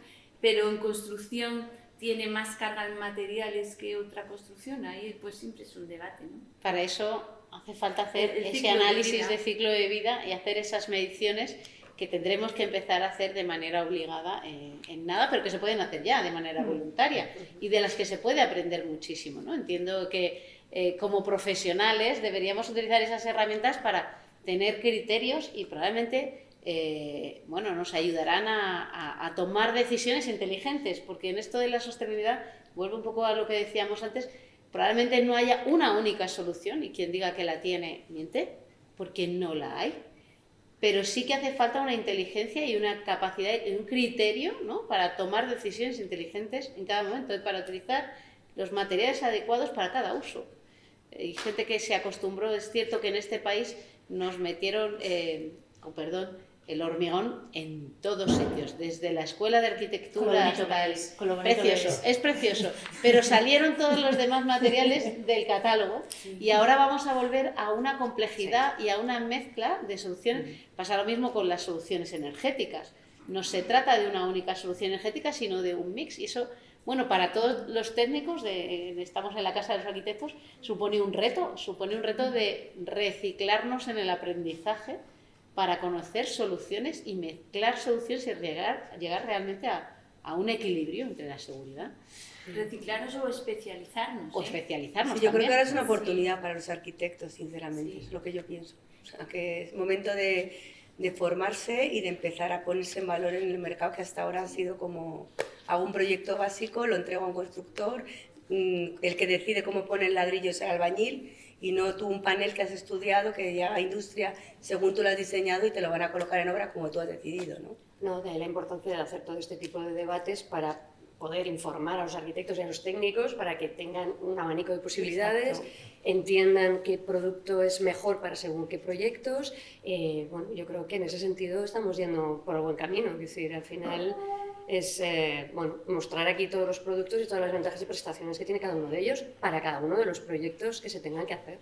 pero en construcción tiene más carga en materiales que otra construcción. Ahí pues siempre es un debate, ¿no? Para eso hace falta hacer El ese ciclo de análisis vida. de ciclo de vida y hacer esas mediciones que tendremos que empezar a hacer de manera obligada en nada, pero que se pueden hacer ya de manera voluntaria y de las que se puede aprender muchísimo, ¿no? Entiendo que como profesionales deberíamos utilizar esas herramientas para tener criterios y probablemente nos ayudarán a tomar decisiones inteligentes, porque en esto de la sostenibilidad, vuelvo un poco a lo que decíamos antes, probablemente no haya una única solución y quien diga que la tiene miente, porque no la hay. Pero sí que hace falta una inteligencia y una capacidad y un criterio, ¿no?, para tomar decisiones inteligentes en cada momento, para utilizar los materiales adecuados para cada uso. Hay gente que se acostumbró, es cierto que en este país nos metieron, el hormigón en todos sitios, desde la escuela de arquitectura hasta el... Precioso, es precioso, pero salieron todos los demás materiales del catálogo y ahora vamos a volver a una complejidad y a una mezcla de soluciones. Pasa lo mismo con las soluciones energéticas. No se trata de una única solución energética, sino de un mix, y eso, bueno, para todos los técnicos, estamos en la Casa de los Arquitectos, supone un reto de reciclarnos en el aprendizaje para conocer soluciones y mezclar soluciones y llegar realmente a un equilibrio entre la seguridad. Reciclarnos o especializarnos. O especializarnos. Sí, yo creo también. que ahora es una oportunidad para los arquitectos, sinceramente, es lo que yo pienso. O sea, que es momento de formarse y de empezar a ponerse en valor en el mercado, que hasta ahora ha sido como, hago un proyecto básico, lo entrego a un constructor, el que decide cómo pone el ladrillo es el albañil y no tú un panel que has estudiado, que llega a industria según tú lo has diseñado y te lo van a colocar en obra como tú has decidido, ¿no? No, de ahí la importancia de hacer todo este tipo de debates para poder informar a los arquitectos y a los técnicos para que tengan un abanico de posibilidades, entiendan qué producto es mejor para según qué proyectos. Bueno, yo creo que en ese sentido estamos yendo por el buen camino, es decir, al final es bueno, mostrar aquí todos los productos y todas las ventajas y prestaciones que tiene cada uno de ellos para cada uno de los proyectos que se tengan que hacer.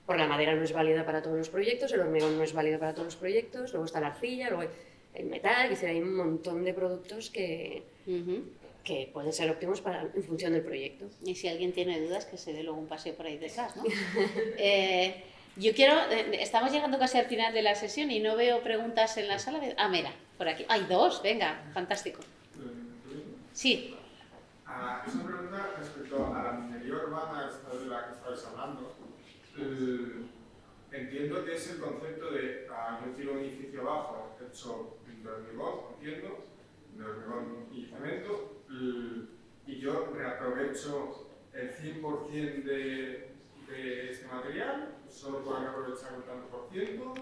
Porque la madera no es válida para todos los proyectos, el hormigón no es válido para todos los proyectos, luego está la arcilla, luego el metal, es decir, hay un montón de productos que pueden ser óptimos en función del proyecto. Y si alguien tiene dudas, que se dé luego un paseo por ahí detrás, ¿no? Yo quiero, estamos llegando casi al final de la sesión y no veo preguntas en la sala. Mira, por aquí. Hay dos, venga, fantástico. Sí. Es una pregunta respecto a la minería urbana, esta de la que estabais hablando. Entiendo que es el concepto de yo quiero un edificio abajo hecho de hormigón, entiendo, de hormigón y cemento, y yo reaprovecho el 100% de este material, solo puedo aprovechar un tanto por ciento.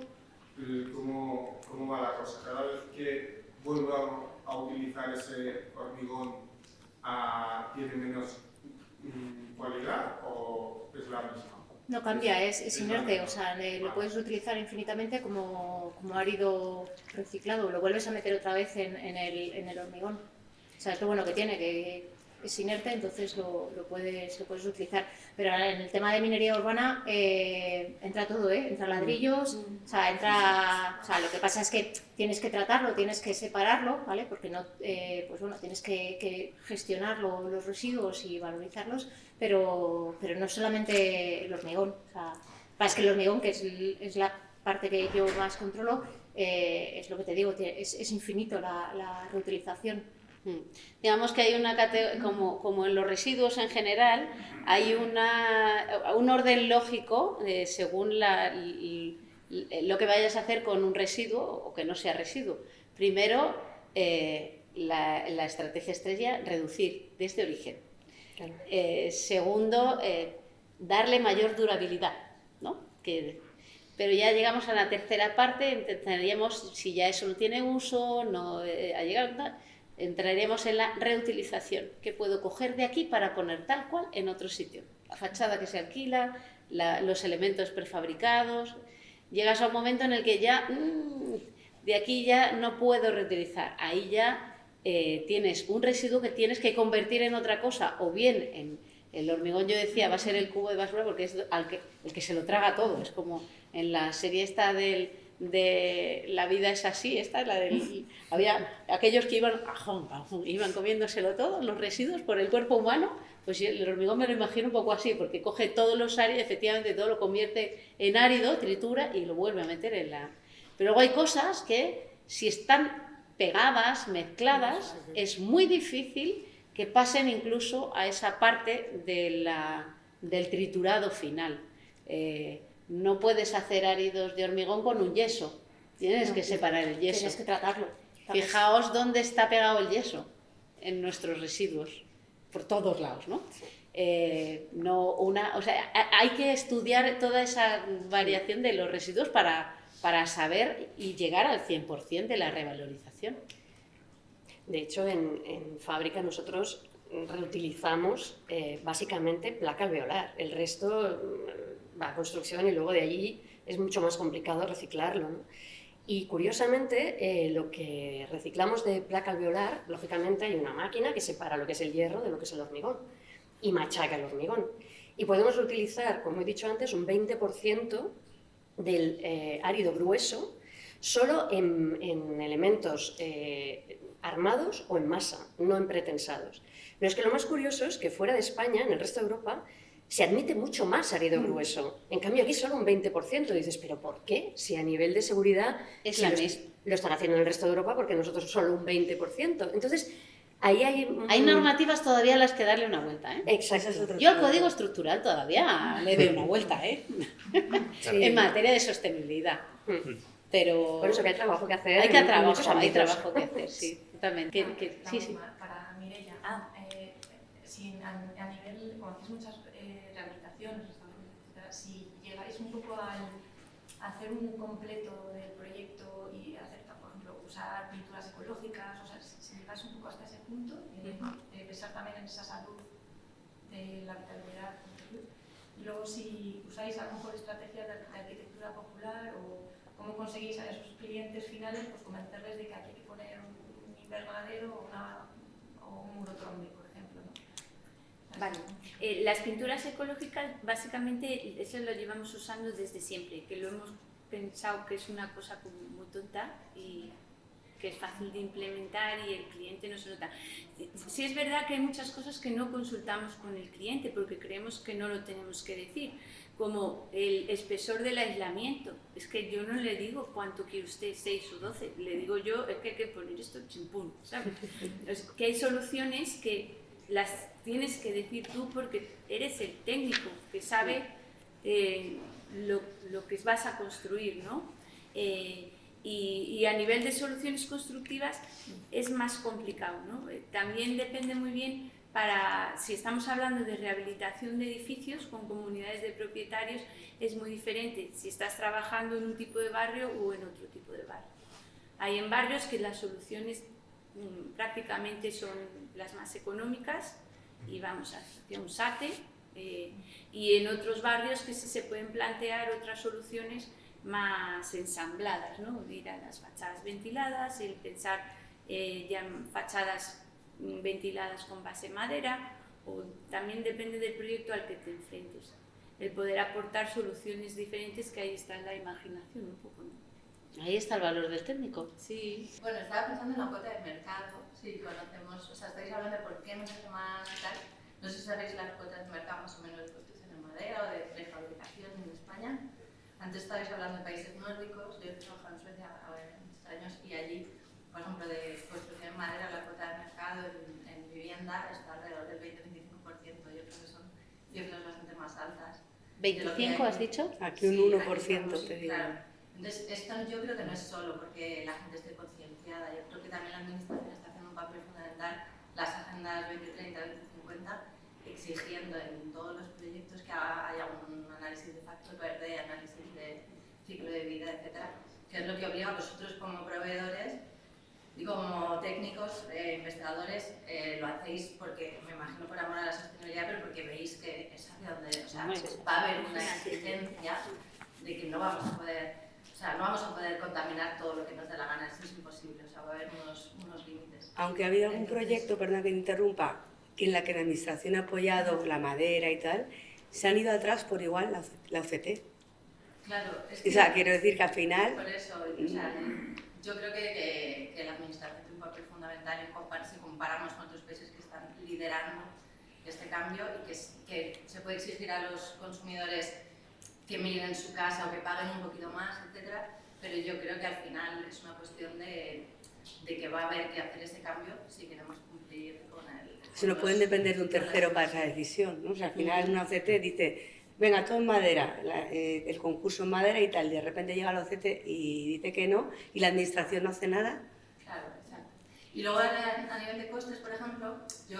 ¿Cómo va la cosa? Cada vez que vuelvo a utilizar ese hormigón, ¿tiene menos cualidad o es la misma? No cambia, es inerte, o sea, lo puedes utilizar infinitamente como árido reciclado, lo vuelves a meter otra vez en el hormigón. O sea, es lo bueno que tiene, que es inerte, entonces lo puedes utilizar. Pero ahora en el tema de minería urbana entra todo, entra ladrillos, o sea, lo que pasa es que tienes que tratarlo, tienes que separarlo, ¿vale? Porque no, pues bueno, tienes que gestionar los residuos y valorizarlos, pero no solamente el hormigón. O sea, es que el hormigón, que es la parte que yo más controlo, es lo que te digo, es infinito la reutilización. Digamos que hay una como en los residuos en general, hay un orden lógico según lo que vayas a hacer con un residuo o que no sea residuo. Primero, la estrategia estrella, reducir desde origen. Claro. Segundo, darle mayor durabilidad, ¿no? Pero ya llegamos a la tercera parte, intentaríamos, si ya eso no tiene uso, no ha llegado, entraremos en la reutilización, que puedo coger de aquí para poner tal cual en otro sitio. La fachada que se alquila, los elementos prefabricados. Llegas a un momento en el que ya, de aquí ya no puedo reutilizar. Ahí ya tienes un residuo que tienes que convertir en otra cosa, o bien en el hormigón, yo decía, va a ser el cubo de basura porque es el que se lo traga todo. Es como en la serie esta de La vida es así, había aquellos que iban comiéndoselo todo, los residuos por el cuerpo humano. Pues el hormigón me lo imagino un poco así, porque coge todos los áridos, efectivamente todo lo convierte en árido, tritura y lo vuelve a meter en la... Pero luego hay cosas que, si están pegadas, mezcladas, es muy difícil que pasen incluso a esa parte del triturado final. No puedes hacer áridos de hormigón con un yeso, tienes que separar el yeso. Tienes que tratarlo. Fijaos dónde está pegado el yeso en nuestros residuos, por todos lados, ¿no? Hay que estudiar toda esa variación de los residuos para saber y llegar al 100% de la revalorización. De hecho, en fábrica nosotros reutilizamos básicamente placa alveolar. El resto va a construcción y luego de allí es mucho más complicado reciclarlo, ¿no? Y curiosamente, lo que reciclamos de placa alveolar, lógicamente hay una máquina que separa lo que es el hierro de lo que es el hormigón y machaca el hormigón. Y podemos reutilizar, como he dicho antes, un 20% del árido grueso solo en elementos armados o en masa, no en pretensados. Pero es que lo más curioso es que fuera de España, en el resto de Europa, se admite mucho más árido grueso. En cambio, aquí solo un 20%. Dices, ¿pero por qué? Si a nivel de seguridad lo están haciendo en el resto de Europa, porque nosotros solo un 20%. Entonces, ahí hay normativas todavía a las que darle una vuelta, ¿eh? Exacto. Yo al código estructural todavía le doy una vuelta, ¿eh? Sí. En materia de sostenibilidad. Pero por eso que hay trabajo que hacer. Hay trabajo que hacer, sí. Totalmente. Para Mireia. si a nivel, como hacéis muchas rehabilitaciones, restauraciones, etcétera, si llegáis un poco a hacer un completo del proyecto y hacer, por ejemplo, usar pinturas ecológicas, o sea, si llegáis un poco hasta ese punto, pensar también en esa salud de la habitabilidad. Y luego si usáis a lo mejor estrategias de arquitectura popular o cómo conseguís a esos clientes finales pues convencerles de que aquí hay que poner un invernadero o un muro trombe, por ejemplo, ¿no? Vale. Las pinturas ecológicas, básicamente, eso lo llevamos usando desde siempre, que lo hemos pensado que es una cosa como muy tonta y que es fácil de implementar y el cliente no se nota. Sí es verdad que hay muchas cosas que no consultamos con el cliente porque creemos que no lo tenemos que decir, como el espesor del aislamiento. Es que yo no le digo cuánto quiere usted, 6 o 12, le digo yo, es que hay que poner esto chimpún, ¿sabes? Es que hay soluciones que las tienes que decir tú porque eres el técnico que sabe lo que vas a construir, ¿no? Y a nivel de soluciones constructivas es más complicado, ¿no? También depende muy bien si estamos hablando de rehabilitación de edificios con comunidades de propietarios, es muy diferente si estás trabajando en un tipo de barrio o en otro tipo de barrio. Hay en barrios que las soluciones prácticamente son las más económicas y vamos hacia un SATE, y en otros barrios que sí se pueden plantear otras soluciones más ensambladas, ¿no? Ir a las fachadas ventiladas, el pensar ya en fachadas ventiladas con base madera, o también depende del proyecto al que te enfrentes, el poder aportar soluciones diferentes, que ahí está la imaginación un poco, ¿no? Ahí está el valor del técnico. Sí. Bueno, estaba pensando en la cuota de mercado, si conocemos, o sea, estáis hablando de por qué no se hace más tal, no sé si sabéis las cuotas de mercado más o menos de construcción en madera o de prefabricación en España. Antes estabais hablando de países nórdicos, yo he trabajado en Suecia muchos años y allí, por ejemplo, de construcción en madera, la cuota de mercado en vivienda está alrededor del 20-25%, yo creo que son cifras bastante más altas. ¿25 has dicho? Aquí un 1% te digo. Claro. Entonces, esto yo creo que no es solo porque la gente esté concienciada, yo creo que también la administración está haciendo un papel fundamental, las agendas 2030, 2050, exigiendo en todos los proyectos que haya un análisis de factor verde, análisis de ciclo de vida, etcétera, que es lo que obliga a vosotros como proveedores y como técnicos, investigadores, lo hacéis porque, me imagino, por amor a la sostenibilidad, pero porque veis que es hacia donde, o sea, va a haber una exigencia de que no vamos a poder contaminar todo lo que nos dé la gana, eso es imposible, o sea, va a haber unos límites. Aunque ha habido algún proyecto, perdona que te interrumpa, en la que la administración ha apoyado la madera y tal, se han ido atrás por igual la OCT. Claro, es que, o sea, quiero decir que al final... Por eso, o sea, yo creo que la administración tiene un papel fundamental si comparamos con otros países que están liderando este cambio y que se puede exigir a los consumidores que miren su casa o que paguen un poquito más, etcétera, pero yo creo que al final es una cuestión de que va a haber que hacer ese cambio si queremos cumplir con el... Se no pueden depender de un tercero para esa decisión, ¿no? O sea, al final una OCT dice, venga, todo en madera, el concurso en madera y tal, de repente llega la OCT y dice que no, y la administración no hace nada. Claro, exacto. Y luego a nivel de costes, por ejemplo, yo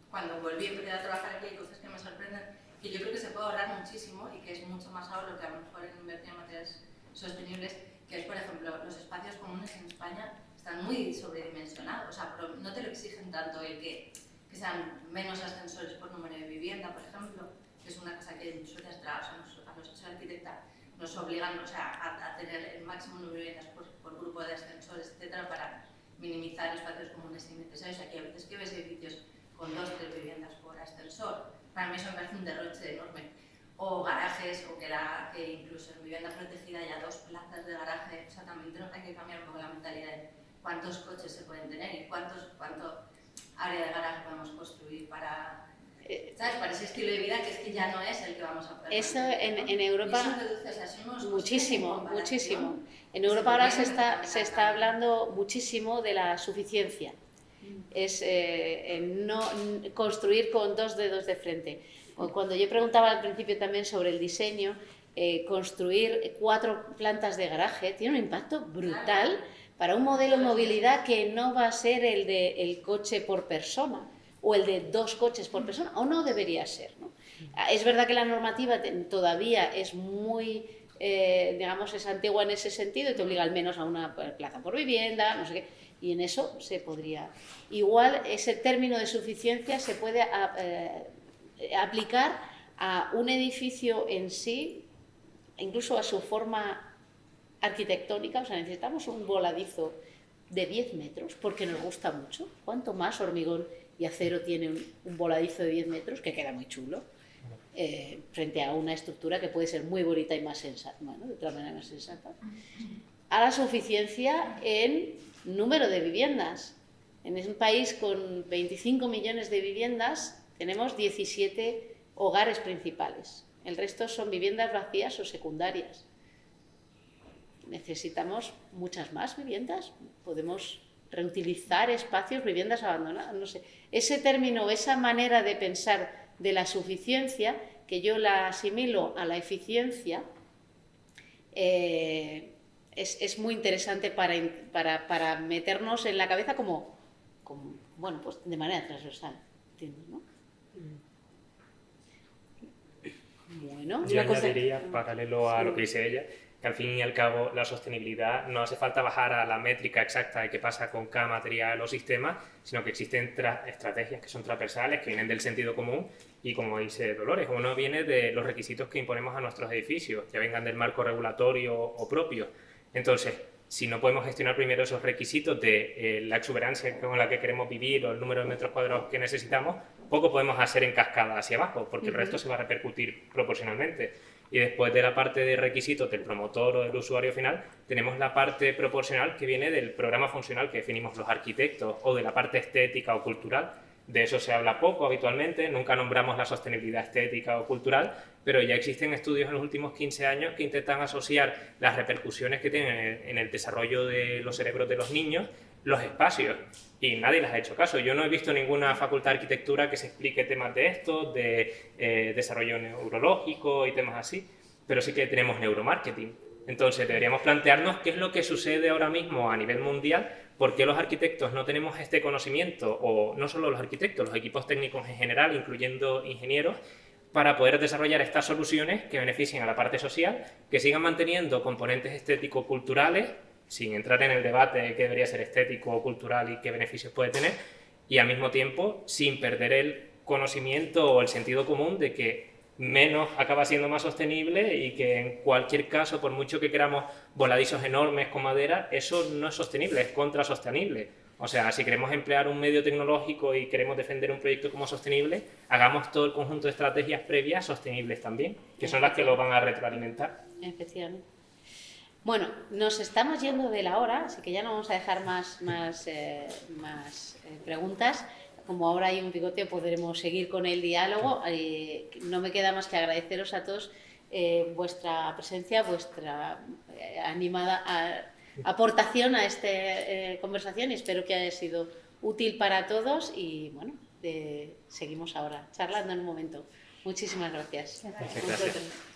cuando volví a empezar a trabajar aquí hay cosas que me sorprenden, que yo creo que se puede ahorrar muchísimo y que es mucho más ahorro que a lo mejor en invertir en materiales sostenibles, que es, por ejemplo, los espacios comunes en España están muy sobredimensionados, o sea, no te lo exigen tanto el que sean menos ascensores por número de vivienda, por ejemplo, que es una cosa que en Suecia, o sea, a los soy arquitecta, nos obligan, o sea, a tener el máximo número de viviendas por grupo de ascensores, etcétera, para minimizar espacios comunes innecesarios. Aquí a veces que ves edificios con 2 o 3 viviendas por ascensor, para mí eso me parece un derroche enorme. O garajes, o que incluso en vivienda protegida haya 2 plazas de garaje, o sea, también hay que cambiar un poco la mentalidad de cuántos coches se pueden tener y cuánto área de garaje podemos construir para, ¿sabes? Para ese estilo de vida que es que ya no es el que vamos a poder eso mantener, ¿no? en Europa, eso reduce, o sea, son unos muchísimo, costes de muchísimo. En Europa ahora se está hablando muchísimo de la suficiencia. Es no construir con 2 dedos de frente. Cuando yo preguntaba al principio también sobre el diseño, construir 4 plantas de garaje tiene un impacto brutal para un modelo de movilidad que no va a ser el coche por persona. o el de 2 coches por persona, o no debería ser, ¿no? Es verdad que la normativa todavía es muy, digamos, es antigua en ese sentido y te obliga al menos a una plaza por vivienda, no sé qué, y en eso se podría. Igual ese término de suficiencia se puede aplicar a un edificio en sí, incluso a su forma arquitectónica. O sea, necesitamos un voladizo de 10 metros porque nos gusta mucho. Cuanto más hormigón y acero tiene un voladizo de 10 metros, que queda muy chulo, frente a una estructura que puede ser muy bonita y más sensata, bueno, de otra manera más sensata, a la suficiencia en número de viviendas. En un país con 25 millones de viviendas tenemos 17 hogares principales. El resto son viviendas vacías o secundarias. Necesitamos muchas más viviendas. Podemos reutilizar espacios, viviendas abandonadas, no sé. Ese término, esa manera de pensar de la suficiencia, que yo la asimilo a la eficiencia, es muy interesante para meternos en la cabeza como bueno, pues de manera transversal, ¿entiendes, no? Bueno, yo añadiría, paralelo a lo que dice ella, que al fin y al cabo la sostenibilidad no hace falta bajar a la métrica exacta de qué pasa con cada material o sistema, sino que existen estrategias que son transversales, que vienen del sentido común y, como dice Dolores, uno viene de los requisitos que imponemos a nuestros edificios, ya vengan del marco regulatorio o propio. Entonces, si no podemos gestionar primero esos requisitos de la exuberancia con la que queremos vivir o el número de metros cuadrados que necesitamos, poco podemos hacer en cascada hacia abajo, porque el resto se va a repercutir proporcionalmente. Y después de la parte de requisitos del promotor o del usuario final, tenemos la parte proporcional que viene del programa funcional que definimos los arquitectos, o de la parte estética o cultural. De eso se habla poco habitualmente, nunca nombramos la sostenibilidad estética o cultural, pero ya existen estudios en los últimos 15 años que intentan asociar las repercusiones que tienen en el desarrollo de los cerebros de los niños, los espacios, y nadie les ha hecho caso. Yo no he visto ninguna facultad de arquitectura que se explique temas de esto, de desarrollo neurológico y temas así, pero sí que tenemos neuromarketing. Entonces deberíamos plantearnos qué es lo que sucede ahora mismo a nivel mundial, por qué los arquitectos no tenemos este conocimiento, o no solo los arquitectos, los equipos técnicos en general, incluyendo ingenieros, para poder desarrollar estas soluciones que beneficien a la parte social, que sigan manteniendo componentes estético-culturales, sin entrar en el debate de qué debería ser estético o cultural y qué beneficios puede tener, y al mismo tiempo sin perder el conocimiento o el sentido común de que menos acaba siendo más sostenible y que en cualquier caso, por mucho que queramos voladizos enormes con madera, eso no es sostenible, es contrasostenible. O sea, si queremos emplear un medio tecnológico y queremos defender un proyecto como sostenible, hagamos todo el conjunto de estrategias previas sostenibles también, que son las que lo van a retroalimentar. Efectivamente. Bueno, nos estamos yendo de la hora, así que ya no vamos a dejar más preguntas. Como ahora hay un picoteo, podremos seguir con el diálogo. No me queda más que agradeceros a todos vuestra presencia, vuestra animada aportación a esta conversación, y espero que haya sido útil para todos. Y bueno, seguimos ahora charlando en un momento. Muchísimas gracias. Muchas gracias.